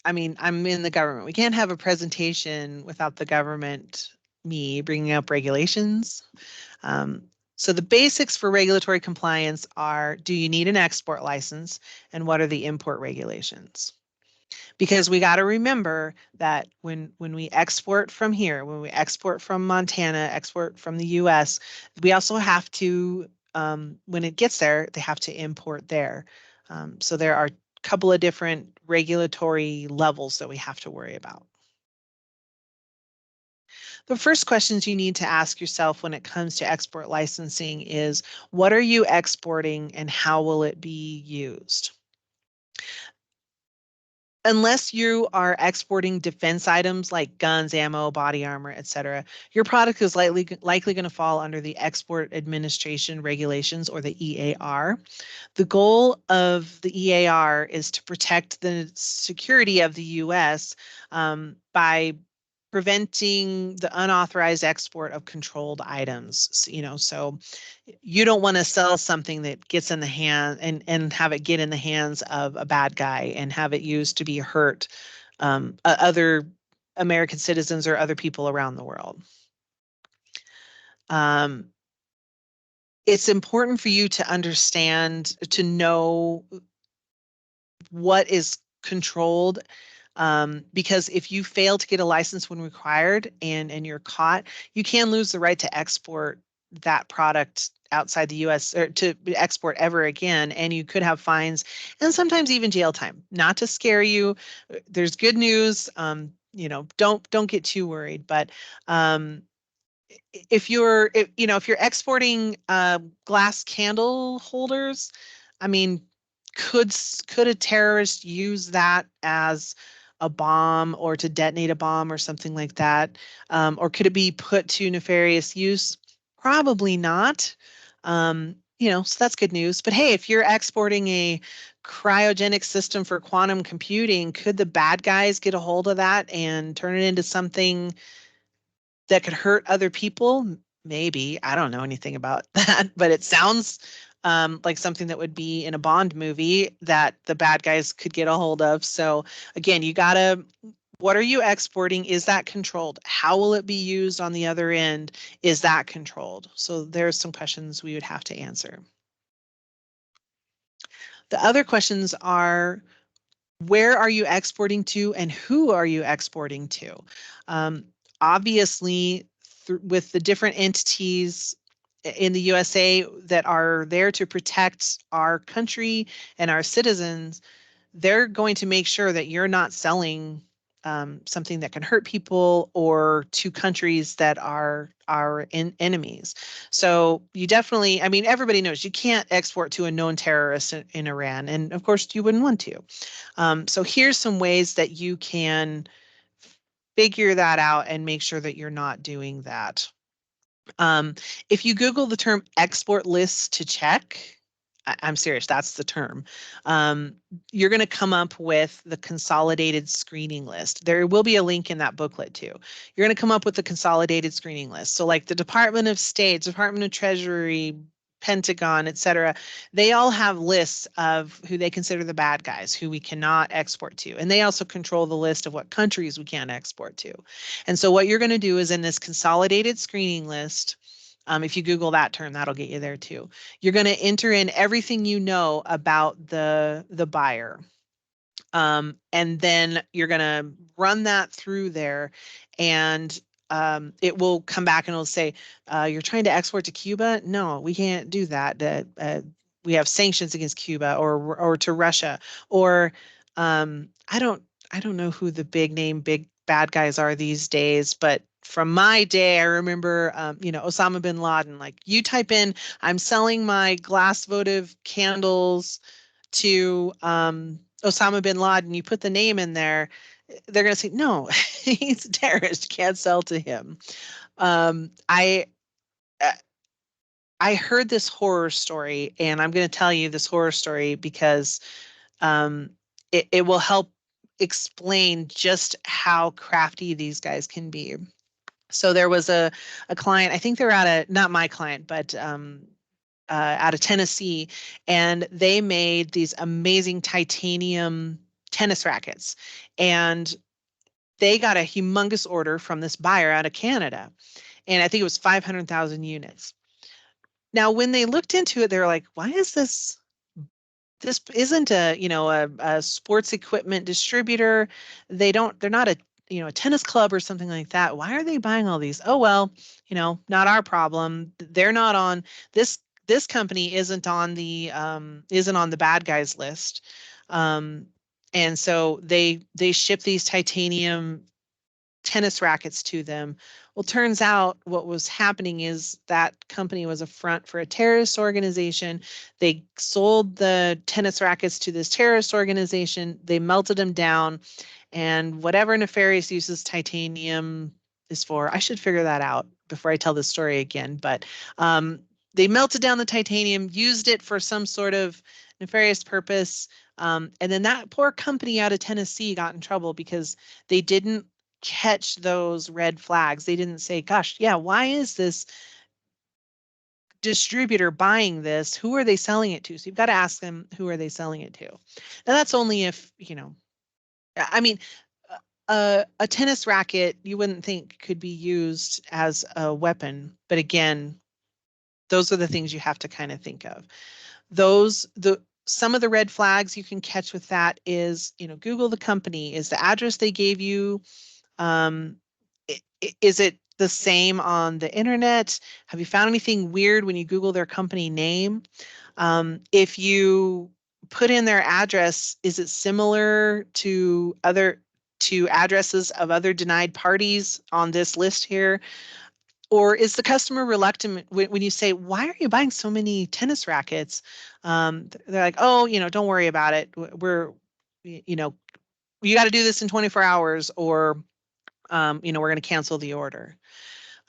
Speaker 1: I mean, I'm in the government. We can't have a presentation without the government me bringing up regulations. Um, so the basics for regulatory compliance are, do you need an export license, and what are the import regulations? Because we got to remember that when we export from here, when we export from Montana, export from the US, we also have to, when it gets there, they have to import there. So there are a couple of different regulatory levels that we have to worry about. The first questions you need to ask yourself when it comes to export licensing is, what are you exporting and how will it be used? Unless you are exporting defense items like guns, ammo, body armor, etc., your product is likely going to fall under the Export Administration Regulations, or the EAR. The goal of the EAR is to protect the security of the U.S. By preventing the unauthorized export of controlled items. So you don't want to sell something that gets in the hand and have it get in the hands of a bad guy and have it used to be hurt other American citizens or other people around the world. It's important for you to understand, to know what is controlled, because if you fail to get a license when required and you're caught, you can lose the right to export that product outside the US, or to export ever again, and you could have fines and sometimes even jail time. Not to scare you, there's good news. Don't get too worried, but if you're exporting glass candle holders, I mean, could a terrorist use that as a bomb or to detonate a bomb or something like that? Or could it be put to nefarious use? Probably not. So that's good news. But hey, if you're exporting a cryogenic system for quantum computing, could the bad guys get a hold of that and turn it into something that could hurt other people? Maybe. I don't know anything about that, but it sounds like something that would be in a Bond movie that the bad guys could get a hold of. So again, what are you exporting? Is that controlled? How will it be used on the other end? Is that controlled? So there's some questions we would have to answer. The other questions are, where are you exporting to and who are you exporting to? Obviously, with the different entities in the USA that are there to protect our country and our citizens, they're going to make sure that you're not selling something that can hurt people or to countries that are enemies. So you definitely, I mean, everybody knows you can't export to a known terrorist in Iran, and of course you wouldn't want to. So here's some ways that you can figure that out and make sure that you're not doing that. If you Google the term export lists to check, I'm serious, that's the term. You're going to come up with the consolidated screening list. There will be a link in that booklet too. You're going to come up with the consolidated screening list. So like the Department of State, Department of Treasury, Pentagon, etc., they all have lists of who they consider the bad guys, who we cannot export to. And they also control the list of what countries we can't export to. And so what you're going to do is, in this consolidated screening list, if you Google that term, that'll get you there too. You're going to enter in everything you know about the buyer. And then you're going to run that through there, and it will come back and it'll say, you're trying to export to Cuba? No, we can't do that. We have sanctions against Cuba or to Russia. Or I don't know who the big bad guys are these days, but from my day, I remember, Osama bin Laden. Like, you type in, I'm selling my glass votive candles to Osama bin Laden, you put the name in there, they're going to say, no, he's a terrorist, can't sell to him. Um, I uh, I heard this horror story, and I'm going to tell you this horror story because it will help explain just how crafty these guys can be. So there was a client, I think they're not my client, but out of Tennessee, and they made these amazing titanium tennis rackets. And they got a humongous order from this buyer out of Canada. And I think it was 500,000 units. Now, when they looked into it, they were like, why is this? This isn't a sports equipment distributor. They're not a tennis club or something like that. Why are they buying all these? Oh, well, not our problem. They're not on this company isn't on the bad guys list. Um, and so they ship these titanium tennis rackets to them. Well, turns out what was happening is that company was a front for a terrorist organization. They sold the tennis rackets to this terrorist organization. They melted them down, and whatever nefarious uses titanium is for, I should figure that out before I tell this story again. But they melted down the titanium, used it for some sort of nefarious purpose. And then that poor company out of Tennessee got in trouble because they didn't catch those red flags. They didn't say, gosh, yeah, why is this distributor buying this? Who are they selling it to? So you've got to ask them, who are they selling it to? Now that's only if, I mean, a tennis racket you wouldn't think could be used as a weapon. But again, those are the things you have to kind of think of. Some of the red flags you can catch with that is, Google the company. Is the address they gave you, is it the same on the internet? Have you found anything weird when you Google their company name? If you put in their address, is it similar to addresses of other denied parties on this list here? Or is the customer reluctant when you say, why are you buying so many tennis rackets? They're like, oh, don't worry about it. You got to do this in 24 hours or, we're going to cancel the order.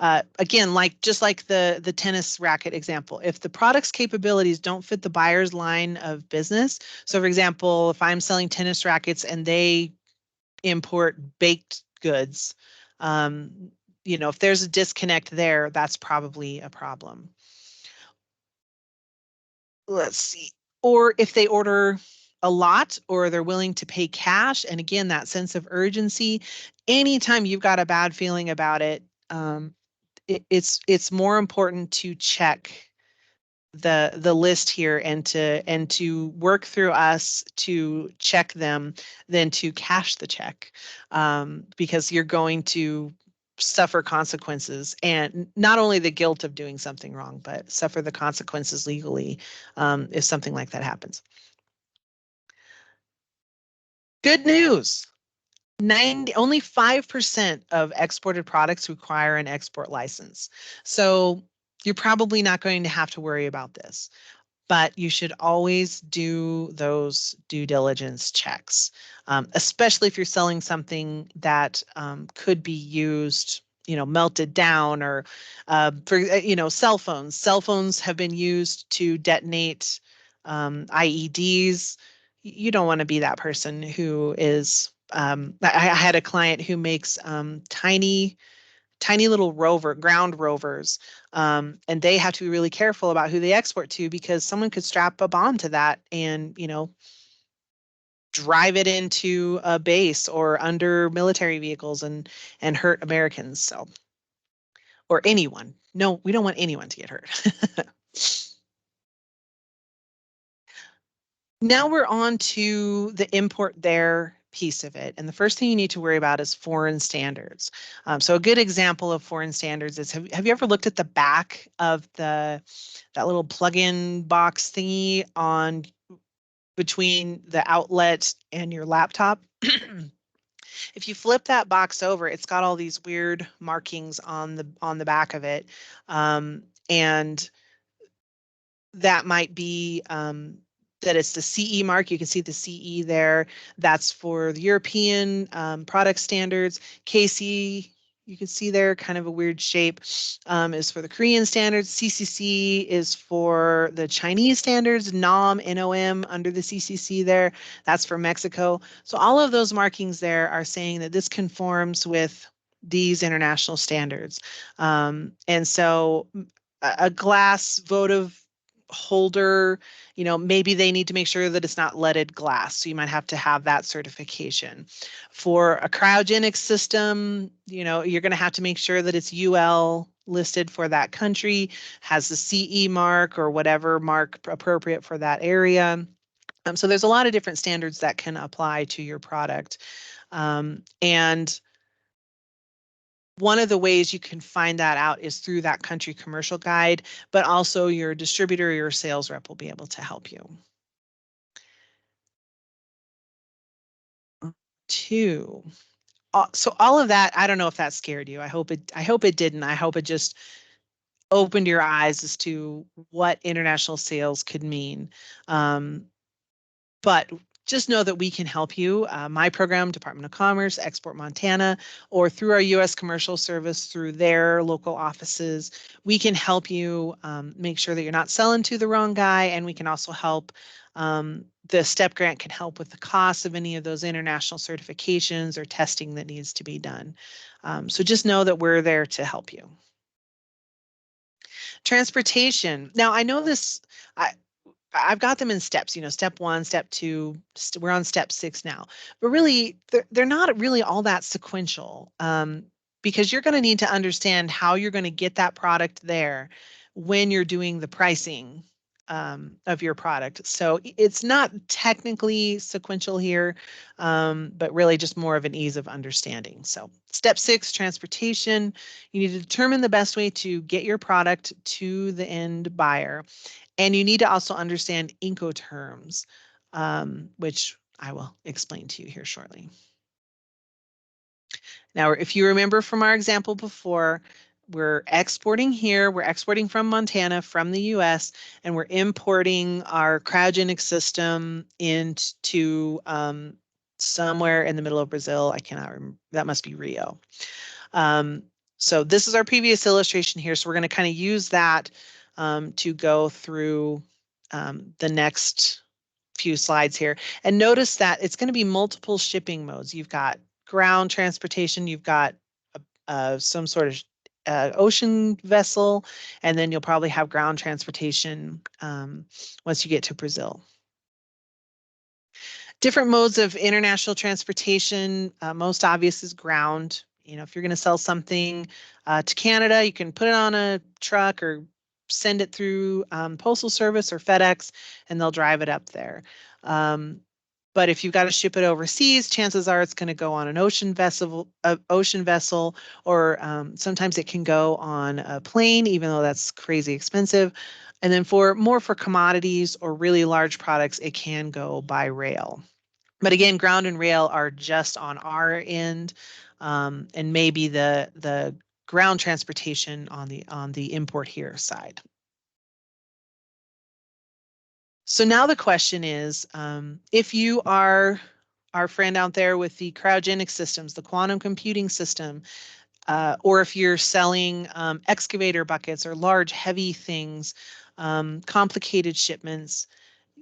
Speaker 1: Again, just like the tennis racket example, if the product's capabilities don't fit the buyer's line of business. So for example, if I'm selling tennis rackets and they import baked goods, if there's a disconnect there, that's probably a problem. Let's see. Or if they order a lot or they're willing to pay cash. And again, that sense of urgency, anytime you've got a bad feeling about it, it's more important to check the list here and to work through us to check them than to cash the check, because you're going to suffer consequences, and not only the guilt of doing something wrong, but suffer the consequences legally if something like that happens. Good news. Only 5% of exported products require an export license. So you're probably not going to have to worry about this, but you should always do those due diligence checks, especially if you're selling something that could be used, melted down, or for, cell phones. Cell phones have been used to detonate IEDs. You don't want to be that person who is, I had a client who makes tiny little ground rovers, and they have to be really careful about who they export to because someone could strap a bomb to that and drive it into a base or under military vehicles and hurt Americans. So, or anyone. No, we don't want anyone to get hurt. Now we're on to the import there piece of it. And the first thing you need to worry about is foreign standards. So a good example of foreign standards is, have you ever looked at the back of that little plug-in box thingy on between the outlet and your laptop? If you flip that box over, it's got all these weird markings on the back of it. And that might be that it's the CE mark. You can see the CE there. That's for the European product standards. KC, you can see there, kind of a weird shape, is for the Korean standards. CCC is for the Chinese standards. NOM, NOM under the CCC there, that's for Mexico. So all of those markings there are saying that this conforms with these international standards. And so a glass votive holder, maybe they need to make sure that it's not leaded glass. So you might have to have that certification. For a cryogenic system, you're going to have to make sure that it's UL listed for that country, has the CE mark or whatever mark appropriate for that area. So there's a lot of different standards that can apply to your product. And one of the ways you can find that out is through that country commercial guide, but also your distributor or your sales rep will be able to help you. Two. So all of that, I don't know if that scared you. I hope it didn't. I hope it just opened your eyes as to what international sales could mean. But just know that we can help you. My program, Department of Commerce, Export Montana, or through our U.S. Commercial Service, through their local offices, we can help you make sure that you're not selling to the wrong guy, and we can also help. The STEP grant can help with the cost of any of those international certifications or testing that needs to be done. So just know that we're there to help you. Transportation. Now, I know this, I've got them in steps, step 1, step 2, we're on step 6 now, but really they're not really all that sequential, because you're going to need to understand how you're going to get that product there when you're doing the pricing of your product. So it's not technically sequential here, but really just more of an ease of understanding. So step 6, transportation. You need to determine the best way to get your product to the end buyer. And you need to also understand Incoterms, which I will explain to you here shortly. Now, if you remember from our example before, we're exporting here, we're exporting from Montana, from the US, and we're importing our cryogenic system into somewhere in the middle of Brazil. I cannot remember, that must be Rio. So this is our previous illustration here. So we're going to kind of use that to go through the next few slides here. And notice that it's going to be multiple shipping modes. You've got ground transportation, you've got some sort of ocean vessel, and then you'll probably have ground transportation once you get to Brazil. Different modes of international transportation. Most obvious is ground. If you're going to sell something to Canada, you can put it on a truck or send it through Postal Service or FedEx, and they'll drive it up there. But if you've got to ship it overseas, chances are it's going to go on an ocean vessel, or sometimes it can go on a plane, even though that's crazy expensive. And then for commodities or really large products, it can go by rail. But again, ground and rail are just on our end, and maybe the ground transportation on the import here side. So now the question is, if you are our friend out there with the cryogenic systems, the quantum computing system, or if you're selling excavator buckets or large heavy things, complicated shipments,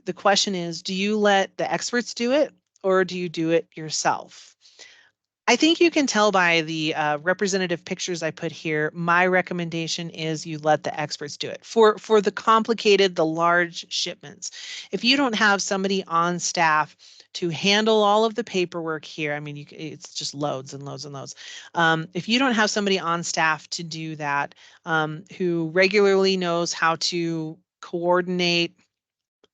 Speaker 1: the question is, do you let the experts do it or do you do it yourself? I think you can tell by the representative pictures I put here. My recommendation is you let the experts do it for the complicated, the large shipments. If you don't have somebody on staff to handle all of the paperwork here, I mean, it's just loads and loads and loads. If you don't have somebody on staff to do that, who regularly knows how to coordinate,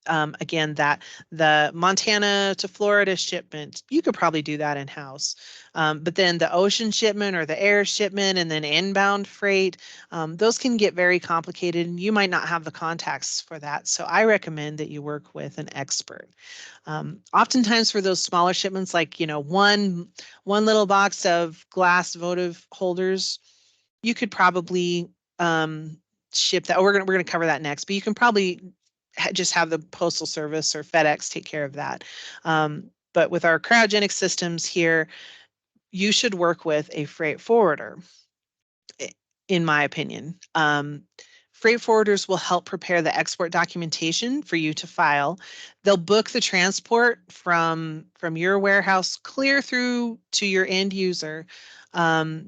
Speaker 1: again, that the Montana to Florida shipment, you could probably do that in-house. But then the ocean shipment or the air shipment and then inbound freight, those can get very complicated and you might not have the contacts for that. So I recommend that you work with an expert. Oftentimes for those smaller shipments, like, one little box of glass votive holders, you could probably ship that. We're gonna cover that next, but you can probably just have the Postal Service or FedEx take care of that. But with our cryogenic systems here, you should work with a freight forwarder, in my opinion. Freight forwarders will help prepare the export documentation for you to file. They'll book the transport from your warehouse clear through to your end user,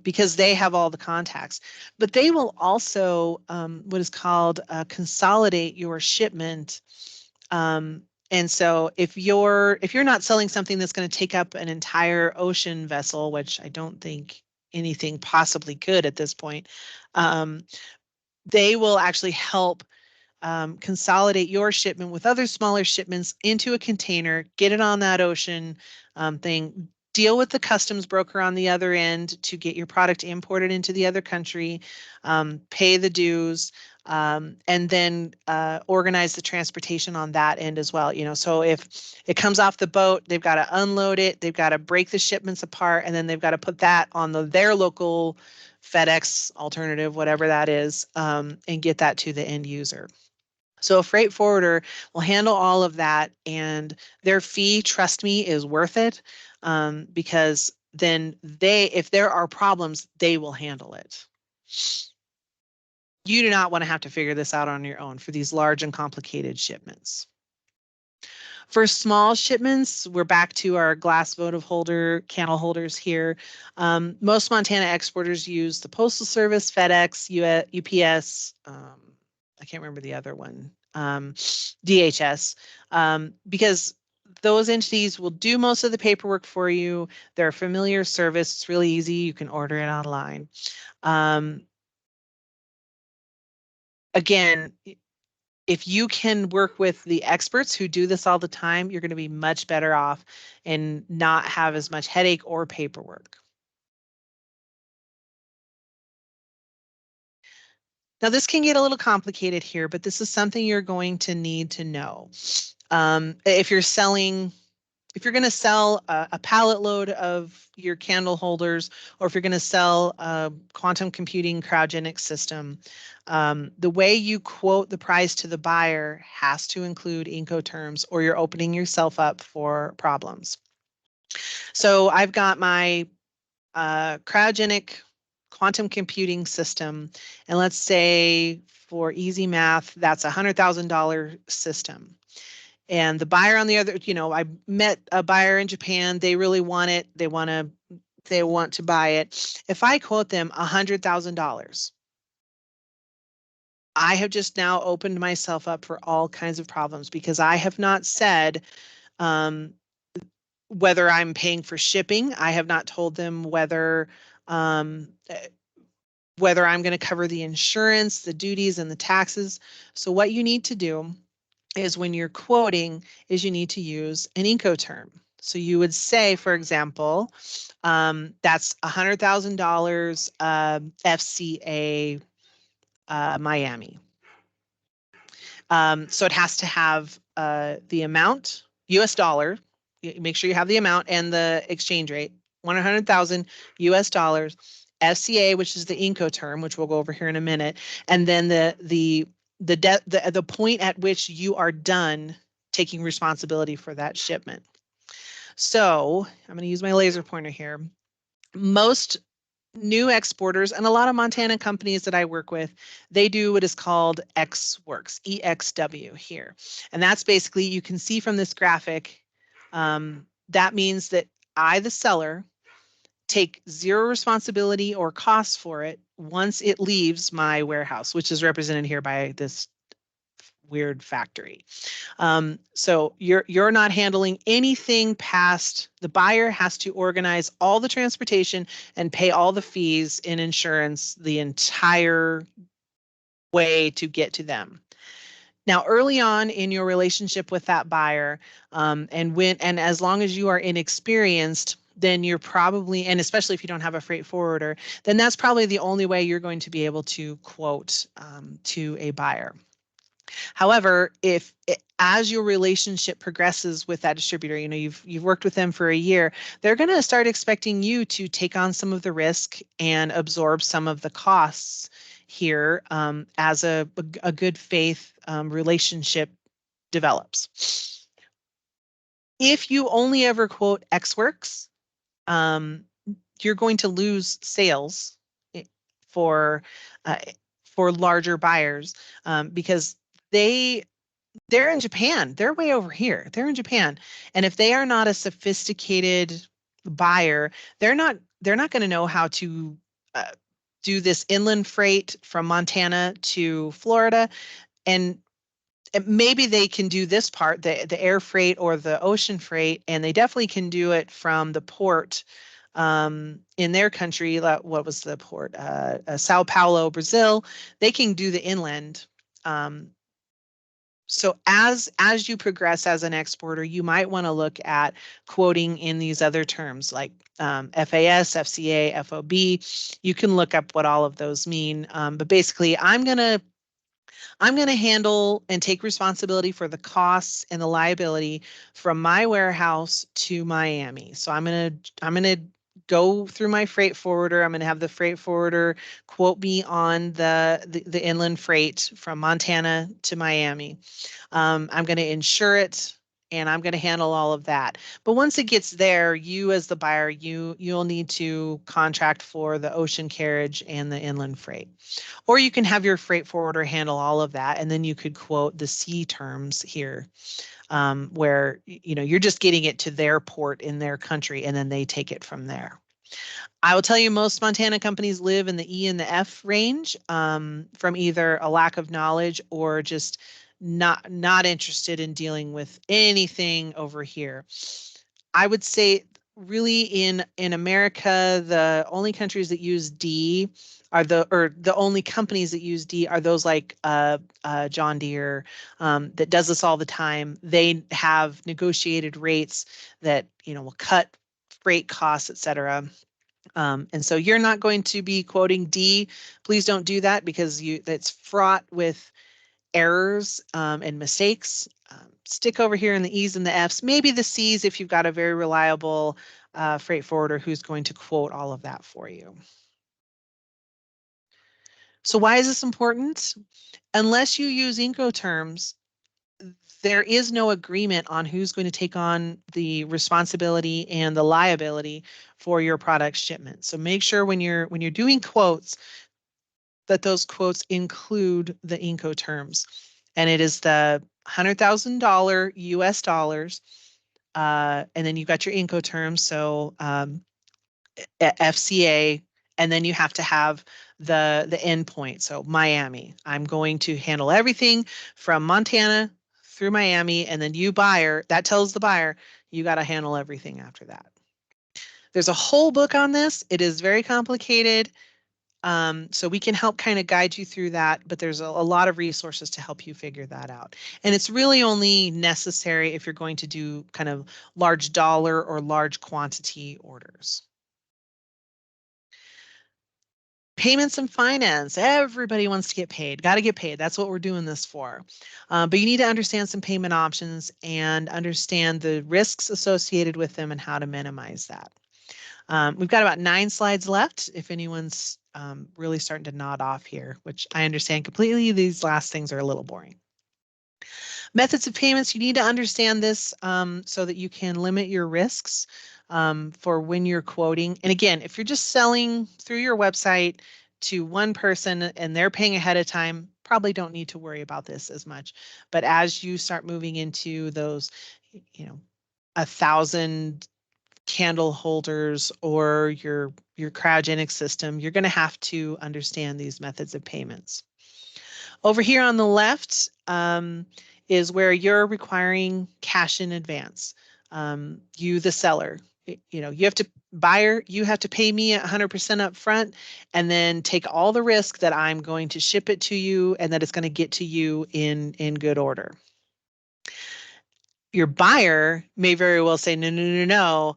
Speaker 1: because they have all the contacts. But they will also what is called consolidate your shipment. And so if you're not selling something that's going to take up an entire ocean vessel, which I don't think anything possibly could at this point, they will actually help consolidate your shipment with other smaller shipments into a container, get it on that ocean thing, deal with the customs broker on the other end to get your product imported into the other country, pay the dues, and then organize the transportation on that end as well. So if it comes off the boat, they've got to unload it, they've got to break the shipments apart, and then they've got to put that on their local FedEx alternative, whatever that is, and get that to the end user. So a freight forwarder will handle all of that, and their fee, trust me, is worth it, because then if there are problems, they will handle it. You do not want to have to figure this out on your own for these large and complicated shipments. For small shipments, we're back to our glass votive holder candle holders here. Most Montana exporters use the Postal Service, FedEx, UPS, I can't remember the other one, DHS, because those entities will do most of the paperwork for you. They're a familiar service. It's really easy. You can order it online. Again, if you can work with the experts who do this all the time, you're going to be much better off and not have as much headache or paperwork. Now, this can get a little complicated here, but this is something you're going to need to know. If you're going to sell a pallet load of your candle holders, or if you're going to sell a quantum computing cryogenic system, the way you quote the price to the buyer has to include Incoterms, or you're opening yourself up for problems. So I've got my cryogenic quantum computing system, and let's say for easy math, that's $100,000 system. And the buyer on the other, I met a buyer in Japan. They really want it. They want to buy it. If I quote them $100,000, I have just now opened myself up for all kinds of problems, because I have not said whether I'm paying for shipping. I have not told them whether I'm going to cover the insurance, the duties, and the taxes. So what you need to do is, when you're quoting, is you need to use an Incoterm. So you would say, for example, that's $100,000 FCA Miami. So it has to have the amount, US dollar, make sure you have the amount and the exchange rate, 100,000 US dollars, FCA, which is the Incoterm, which we'll go over here in a minute, and then the point at which you are done taking responsibility for that shipment. So I'm going to use my laser pointer here. Most new exporters and a lot of Montana companies that I work with, they do what is called EXW, EXW here. And that's basically, you can see from this graphic, that means that I, the seller, take zero responsibility or cost for it once it leaves my warehouse, which is represented here by this weird factory. So you're not handling anything past, the buyer has to organize all the transportation and pay all the fees in insurance the entire way to get to them. Now, early on in your relationship with that buyer, and as long as you are inexperienced, then you're probably, and especially if you don't have a freight forwarder, then that's probably the only way you're going to be able to quote to a buyer. However, as your relationship progresses with that distributor, you've worked with them for a year, they're going to start expecting you to take on some of the risk and absorb some of the costs here, as a good faith relationship develops. If you only ever quote EXW, you're going to lose sales for for larger buyers, because they're in Japan. They're way over here. They're in Japan. And if they are not a sophisticated buyer, they're not going to know how to uh, do this inland freight from Montana to Florida. And maybe they can do this part, the air freight or the ocean freight, and they definitely can do it from the port in their country. What was the port? Sao Paulo, Brazil. They can do the inland. So as you progress as an exporter, you might want to look at quoting in these other terms like FAS, FCA, FOB. You can look up what all of those mean. But basically, I'm gonna handle and take responsibility for the costs and the liability from my warehouse to Miami. So I'm gonna go through my freight forwarder. I'm gonna have the freight forwarder quote me on the inland freight from Montana to Miami. I'm going to insure it and I'm going to handle all of that. But once it gets there, you as the buyer, you'll need to contract for the ocean carriage and the inland freight. Or you can have your freight forwarder handle all of that, and then you could quote the sea terms here, where you're just getting it to their port in their country, and then they take it from there. I will tell you, most Montana companies live in the E and the F range, from either a lack of knowledge or just not interested in dealing with anything over here. I would say really in America, the only countries that use D are the only companies that use D are those like John Deere, that does this all the time. They have negotiated rates that will cut freight costs, et cetera. And so you're not going to be quoting D. Please don't do that, because that's fraught with errors and mistakes. Stick over here in the E's and the F's, maybe the C's if you've got a very reliable freight forwarder who's going to quote all of that for you. So why is this important? Unless you use Incoterms, there is no agreement on who's going to take on the responsibility and the liability for your product shipment. So make sure when you're doing quotes that those quotes include the Incoterms, and it is the $100,000 US dollars, and then you've got your Incoterms, so FCA, and then you have to have the endpoint. So Miami, I'm going to handle everything from Montana through Miami, and then you buyer, that tells the buyer you got to handle everything after that. There's a whole book on this. It is very complicated. So we can help kind of guide you through that, but there's a lot of resources to help you figure that out. And it's really only necessary if you're going to do kind of large dollar or large quantity orders. Payments and finance. Everybody wants to get paid. Got to get paid. That's what we're doing this for. But you need to understand some payment options and understand the risks associated with them and how to minimize that. We've got about 9 slides left if anyone's really starting to nod off here, which I understand completely. These last things are a little boring. Methods of payments, you need to understand this so that you can limit your risks for when you're quoting. And again, if you're just selling through your website to one person and they're paying ahead of time, probably don't need to worry about this as much. But as you start moving into those, 1,000 candle holders or your cryogenic system, you're going to have to understand these methods of payments. Over here on the left is where you're requiring cash in advance. You, the seller, you have to buyer, you have to pay me 100% up front and then take all the risk that I'm going to ship it to you and that it's going to get to you in good order. Your buyer may very well say, no, no, no, no.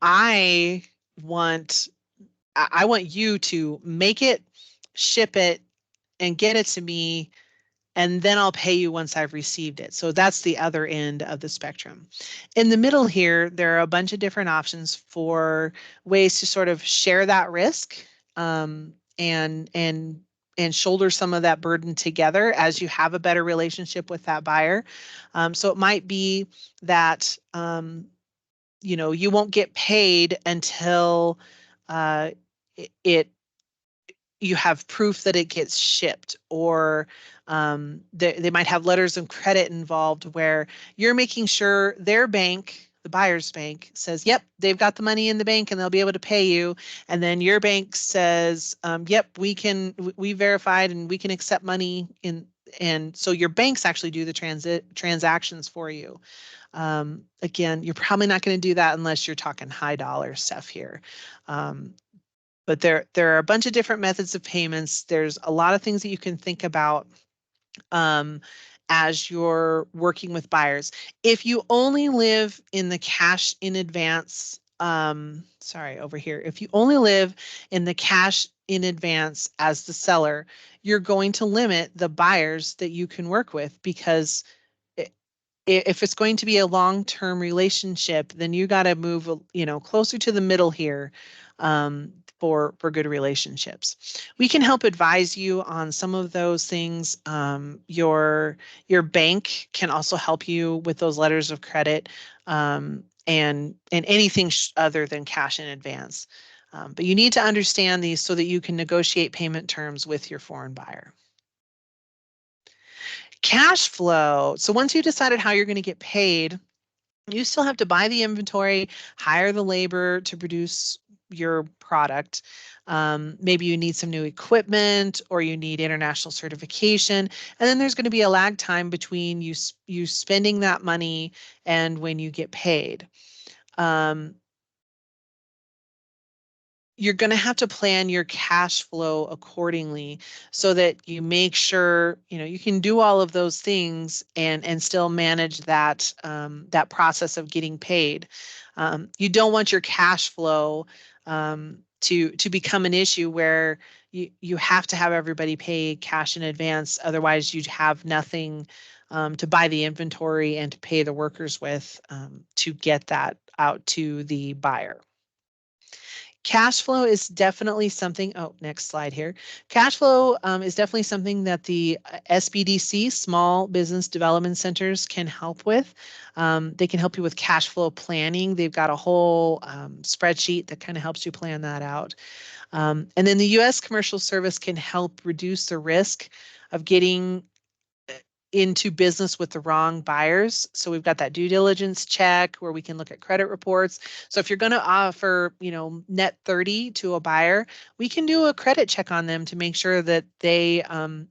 Speaker 1: I want you to make it, ship it, and get it to me, and then I'll pay you once I've received it. So that's the other end of the spectrum. In the middle here, there are a bunch of different options for ways to sort of share that risk and shoulder some of that burden together as you have a better relationship with that buyer. So it might be that you won't get paid until it you have proof that it gets shipped, or they might have letters of credit involved where you're making sure their bank, the buyer's bank, says, yep, they've got the money in the bank and they'll be able to pay you. And then your bank says, yep, we verified and we can accept money in. And so your banks actually do the transactions for you. Again, you're probably not going to do that unless you're talking high dollar stuff here. But there are a bunch of different methods of payments. There's a lot of things that you can think about as you're working with buyers. If you only live in the cash in advance, sorry, over here. If you only live in the cash in advance as the seller, you're going to limit the buyers that you can work with, because if it's going to be a long-term relationship, then you got to move, closer to the middle here, for good relationships. We can help advise you on some of those things. Your bank can also help you with those letters of credit, and anything other than cash in advance. But you need to understand these so that you can negotiate payment terms with your foreign buyer. Cash flow. So once you decided how you're going to get paid, you still have to buy the inventory, hire the labor to produce your product. Maybe you need some new equipment, or you need international certification. And then there's going to be a lag time between you spending that money and when you get paid. You're going to have to plan your cash flow accordingly so that you make sure you can do all of those things and still manage that that process of getting paid. You don't want your cash flow to become an issue where you have to have everybody pay cash in advance. Otherwise, you'd have nothing to buy the inventory and to pay the workers with, to get that out to the buyer. Cash flow is definitely something, oh, next slide here. Cash flow is definitely something that the SBDC, Small Business Development Centers, can help with. They can help you with cash flow planning. They've got a whole spreadsheet that kind of helps you plan that out. And then the U.S. Commercial Service can help reduce the risk of getting into business with the wrong buyers. So we've got that due diligence check where we can look at credit reports. So if you're going to offer, net 30 to a buyer, we can do a credit check on them to make sure that they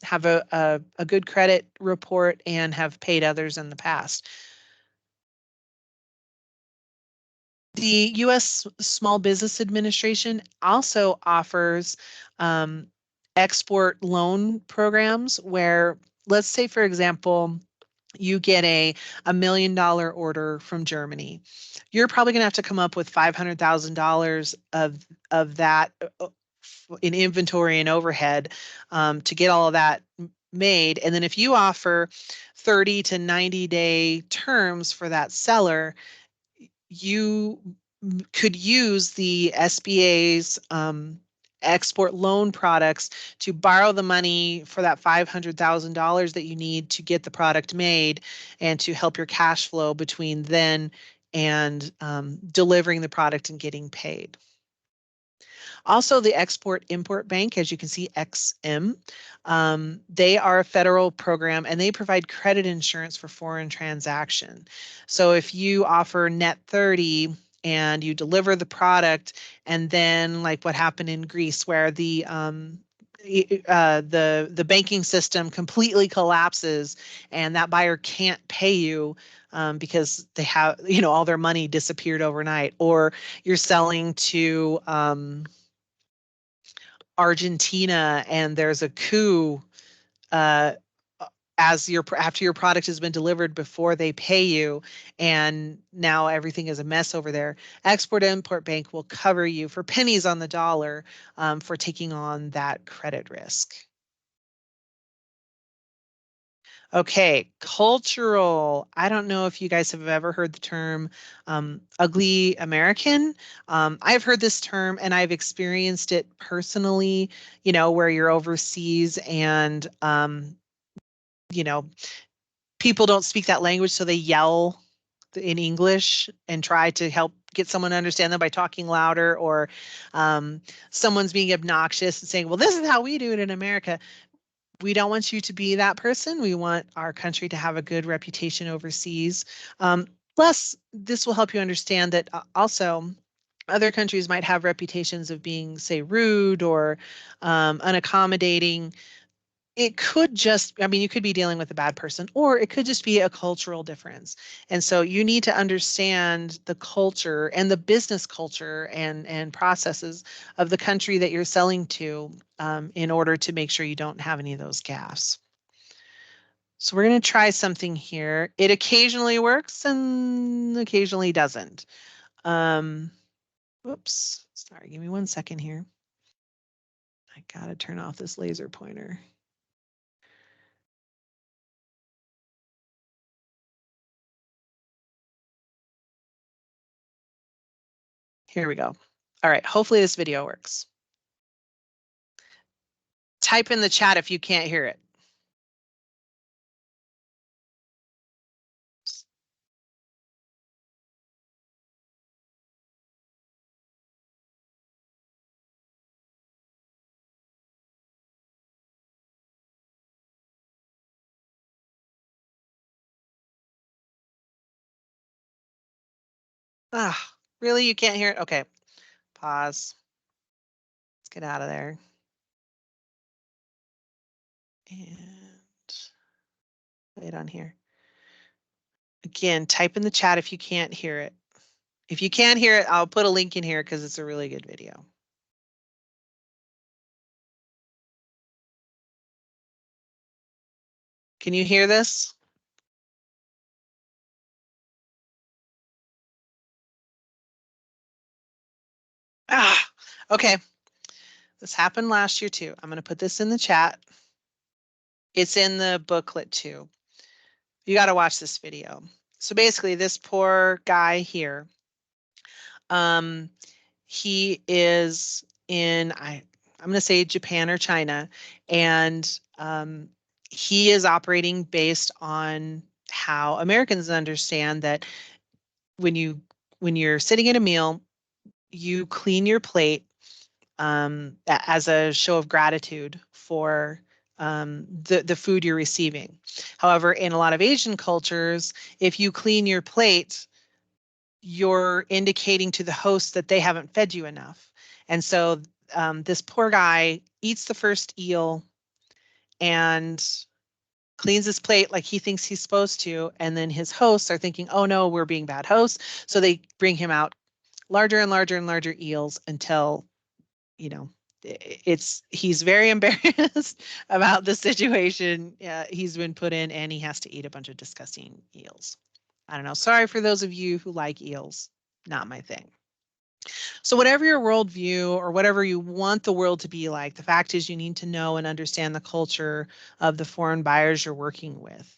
Speaker 1: have a good credit report and have paid others in the past. The U.S. Small Business Administration also offers export loan programs where, let's say, for example, you get $1 million order from Germany. You're probably going to have to come up with $500,000 of that in inventory and overhead to get all of that made. And then if you offer 30 to 90-day terms for that seller, you could use the SBA's export loan products to borrow the money for that $500,000 that you need to get the product made and to help your cash flow between then and delivering the product and getting paid. Also, the Export-Import Bank, as you can see, EXIM, they are a federal program and they provide credit insurance for foreign transaction. So if you offer net 30 and you deliver the product, and then like what happened in Greece where the banking system completely collapses and that buyer can't pay you because they have, all their money disappeared overnight, or you're selling to Argentina and there's a coup uh, after your product has been delivered before they pay you, and now everything is a mess over there. Export-Import Bank will cover you for pennies on the dollar for taking on that credit risk. Okay, cultural. I don't know if you guys have ever heard the term ugly American. I've heard this term and I've experienced it personally, where you're overseas and, you know, people don't speak that language, so they yell in English and try to help get someone to understand them by talking louder, or someone's being obnoxious and saying, well, this is how we do it in America. We don't want you to be that person. We want our country to have a good reputation overseas. Plus, this will help you understand that also other countries might have reputations of being, say, rude or unaccommodating. It could just, I mean, you could be dealing with a bad person, or it could just be a cultural difference. And so you need to understand the culture and the business culture and processes of the country that you're selling to in order to make sure you don't have any of those gaffes. So we're going to try something here. It occasionally works and occasionally doesn't. Whoops, sorry, give me 1 second here. I gotta turn off this laser pointer. Here we go. All right, hopefully this video works. Type in the chat if you can't hear it. Ah, really? You can't hear it? Okay, pause. Let's get out of there. And play it on here. Again, type in the chat if you can't hear it. If you can't hear it, I'll put a link in here because it's a really good video. Can you hear this? Ah, okay. This happened last year too. I'm going to put this in the chat. It's in the booklet too. You got to watch this video. So basically, this poor guy here, he is in, I'm going to say Japan or China, and he is operating based on how Americans understand that when you're sitting at a meal, you clean your plate as a show of gratitude for the food you're receiving. However, in a lot of Asian cultures, if you clean your plate, you're indicating to the host that they haven't fed you enough. And so this poor guy eats the first eel and cleans his plate like he thinks he's supposed to. And then his hosts are thinking, oh no, we're being bad hosts. So they bring him out larger and larger and larger eels until, you know, he's very embarrassed about the situation he's been put in, and he has to eat a bunch of disgusting eels. I don't know. Sorry for those of you who like eels. Not my thing. So whatever your worldview or whatever you want the world to be like, the fact is you need to know and understand the culture of the foreign buyers you're working with.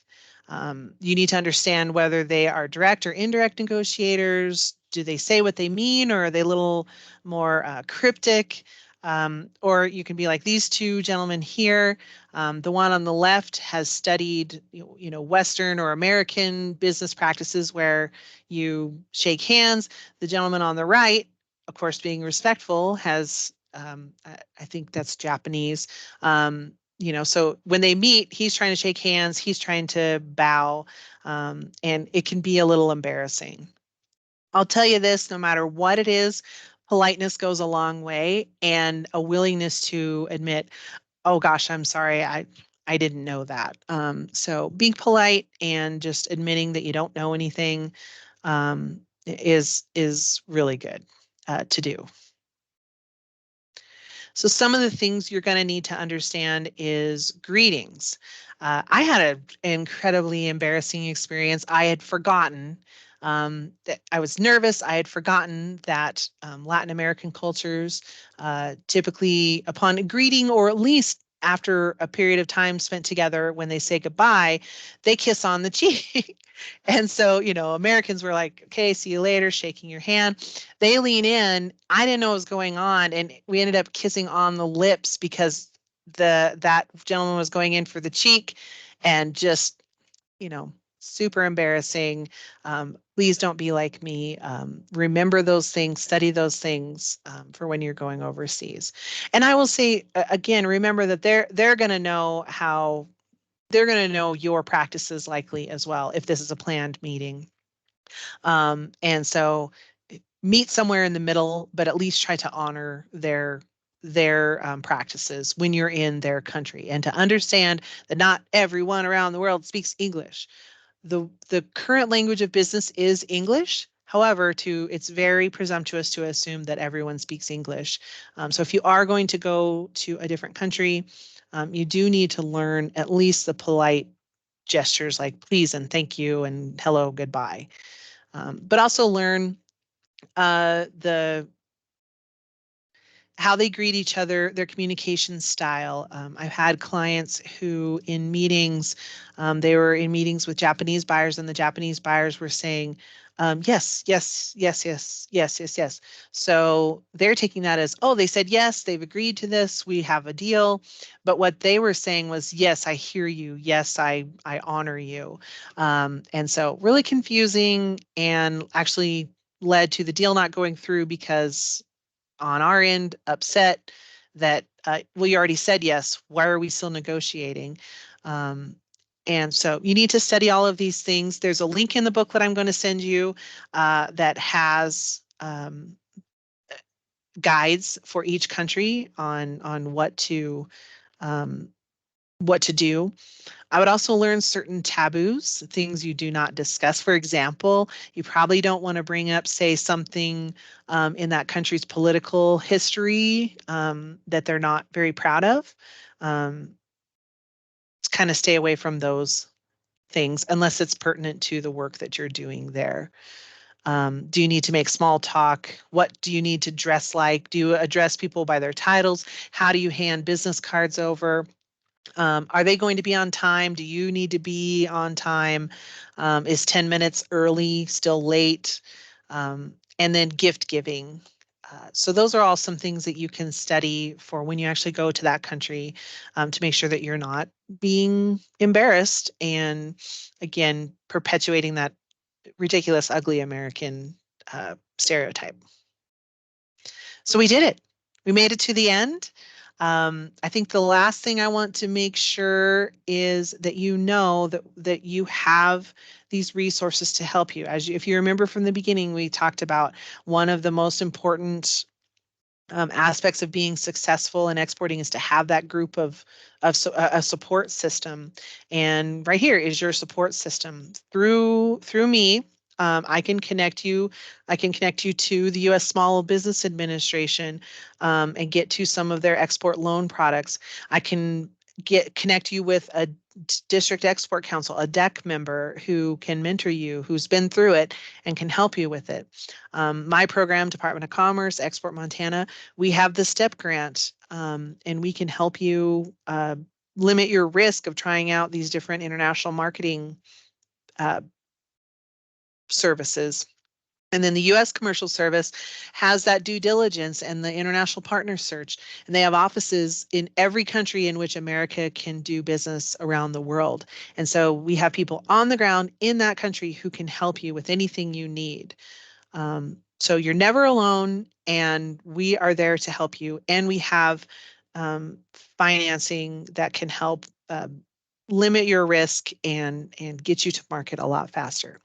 Speaker 1: You need to understand whether they are direct or indirect negotiators. Do they say what they mean, or are they a little more cryptic? Or you can be like these two gentlemen here. The one on the left has studied, Western or American business practices where you shake hands. The gentleman on the right, of course, being respectful, has, I think that's Japanese. So when they meet, he's trying to shake hands, he's trying to bow, and it can be a little embarrassing. I'll tell you this, no matter what it is, politeness goes a long way, and a willingness to admit, oh gosh, I'm sorry, I didn't know that. So being polite and just admitting that you don't know anything is really good to do. So some of the things you're going to need to understand is greetings. I had an incredibly embarrassing experience. I had forgotten that I was nervous. I had forgotten that Latin American cultures typically, upon a greeting, or at least after a period of time spent together, when they say goodbye, they kiss on the cheek. And so, Americans were like, okay, see you later, shaking your hand. They lean in. I didn't know what was going on, and we ended up kissing on the lips because that gentleman was going in for the cheek, and just, super embarrassing. Please don't be like me. Remember those things, study those things for when you're going overseas. And I will say again, remember that they're going to know how they're going to know your practices likely as well if this is a planned meeting. And so meet somewhere in the middle, but at least try to honor their practices when you're in their country, and to understand that not everyone around the world speaks English. The current language of business is English. However, it's very presumptuous to assume that everyone speaks English. So if you are going to go to a different country, you do need to learn at least the polite gestures like please and thank you and hello, goodbye. But also learn the how they greet each other, their communication style. I've had clients who in meetings, they were in meetings with Japanese buyers and the Japanese buyers were saying, yes, yes, yes, yes, yes, yes, yes. So they're taking that as, oh, they said yes, they've agreed to this, we have a deal. But what they were saying was, yes, I hear you. Yes, I honor you. And so really confusing and actually led to the deal not going through because on our end upset that well, you already said yes, why are we still negotiating? um, and so you need to study all of these things. There's a link in the book that I'm going to send you that has guides for each country on what to do. I would also learn certain taboos, things you do not discuss. For example, you probably don't want to bring up, say, something in that country's political history that they're not very proud of. Um, kind of stay away from those things unless it's pertinent to the work that you're doing there. Do you need to make small talk? What do you need to dress like? Do you address people by their titles? How do you hand business cards over? Are they going to be on time? Do you need to be on time? Is 10 minutes early still late? And then gift giving. So those are all some things that you can study for when you actually go to that country to make sure that you're not being embarrassed and, again, perpetuating that ridiculous, ugly American stereotype. So we did it. We made it to the end. I think the last thing I want to make sure is that you know that you have these resources to help you. If you remember from the beginning, we talked about one of the most important aspects of being successful in exporting is to have that group of a support system. And right here is your support system. Through me, I can connect you. I can connect you to the U.S. Small Business Administration and get to some of their export loan products. I can connect you with a District Export Council, a DEC member who can mentor you, who's been through it and can help you with it. My program, Department of Commerce, Export Montana, we have the STEP grant, and we can help you limit your risk of trying out these different international marketing services. And then the U.S. Commercial Service has that due diligence and the international partner search. And they have offices in every country in which America can do business around the world. And so we have people on the ground in that country who can help you with anything you need. So you're never alone, and we are there to help you. And we have financing that can help limit your risk and get you to market a lot faster.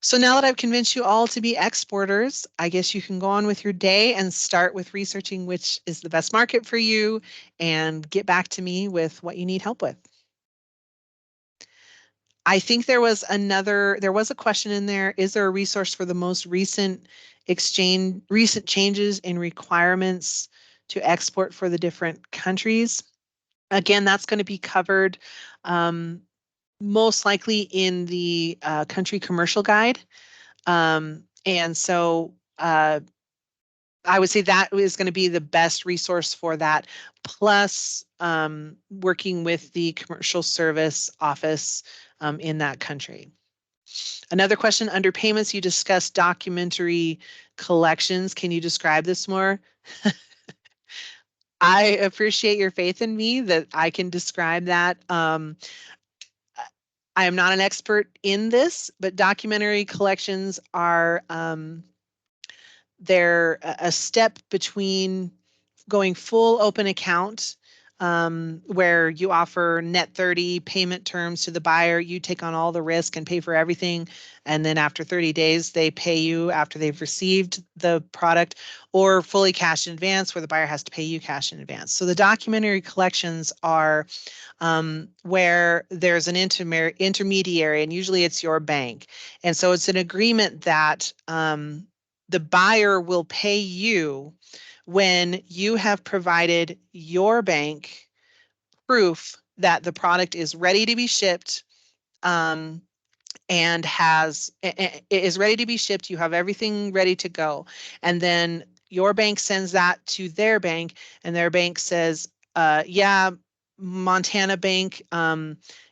Speaker 1: So now that I've convinced you all to be exporters, I guess you can go on with your day and start with researching which is the best market for you and get back to me with what you need help with. I think there was a question in there. Is there a resource for the most recent changes in requirements to export for the different countries? Again, that's going to be covered most likely in the country commercial guide. And so I would say that is going to be the best resource for that, plus working with the commercial service office in that country. Another question, under payments, you discussed documentary collections. Can you describe this more? I appreciate your faith in me that I can describe that. I am not an expert in this, but documentary collections are they're a step between going full open account, where you offer net 30 payment terms to the buyer. You take on all the risk and pay for everything. And then after 30 days, they pay you after they've received the product, or fully cash in advance, where the buyer has to pay you cash in advance. So the documentary collections are where there's an intermediary, and usually it's your bank. And so it's an agreement that the buyer will pay you when you have provided your bank proof that the product is ready to be shipped, um, and is ready to be shipped. You have everything ready to go. And then your bank sends that to their bank, and their bank says, yeah, Montana Bank,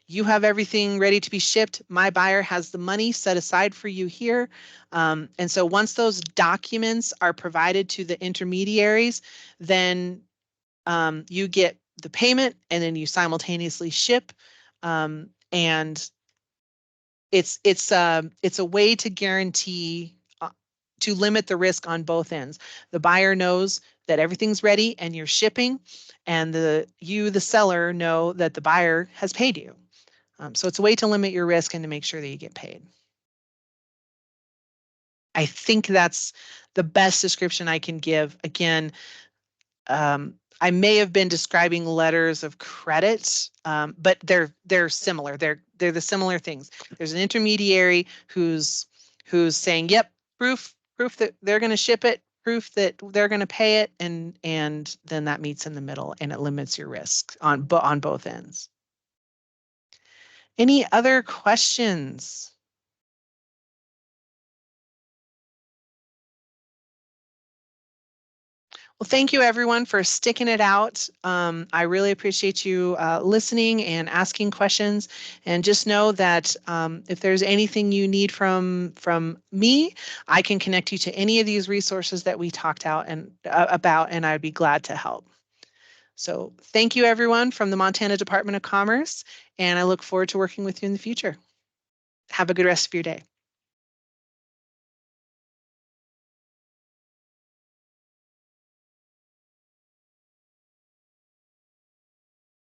Speaker 1: you have everything ready to be shipped. My buyer has the money set aside for you here. And so once those documents are provided to the intermediaries, then you get the payment, and then you simultaneously ship. And it's a way to guarantee, to limit the risk on both ends. The buyer knows that everything's ready and you're shipping, and the seller, know that the buyer has paid you. So it's a way to limit your risk and to make sure that you get paid. I think that's the best description I can give. Again, I may have been describing letters of credit, but they're similar. They're the similar things. There's an intermediary who's saying, "Yep, proof that they're going to ship it, proof that they're going to pay it," and then that meets in the middle, and it limits your risk on both ends. Any other questions? Well, thank you everyone for sticking it out. I really appreciate you listening and asking questions. And just know that if there's anything you need from me, I can connect you to any of these resources that we talked out about, and I'd be glad to help. So thank you everyone from the Montana Department of Commerce, and I look forward to working with you in the future. Have a good rest of your day.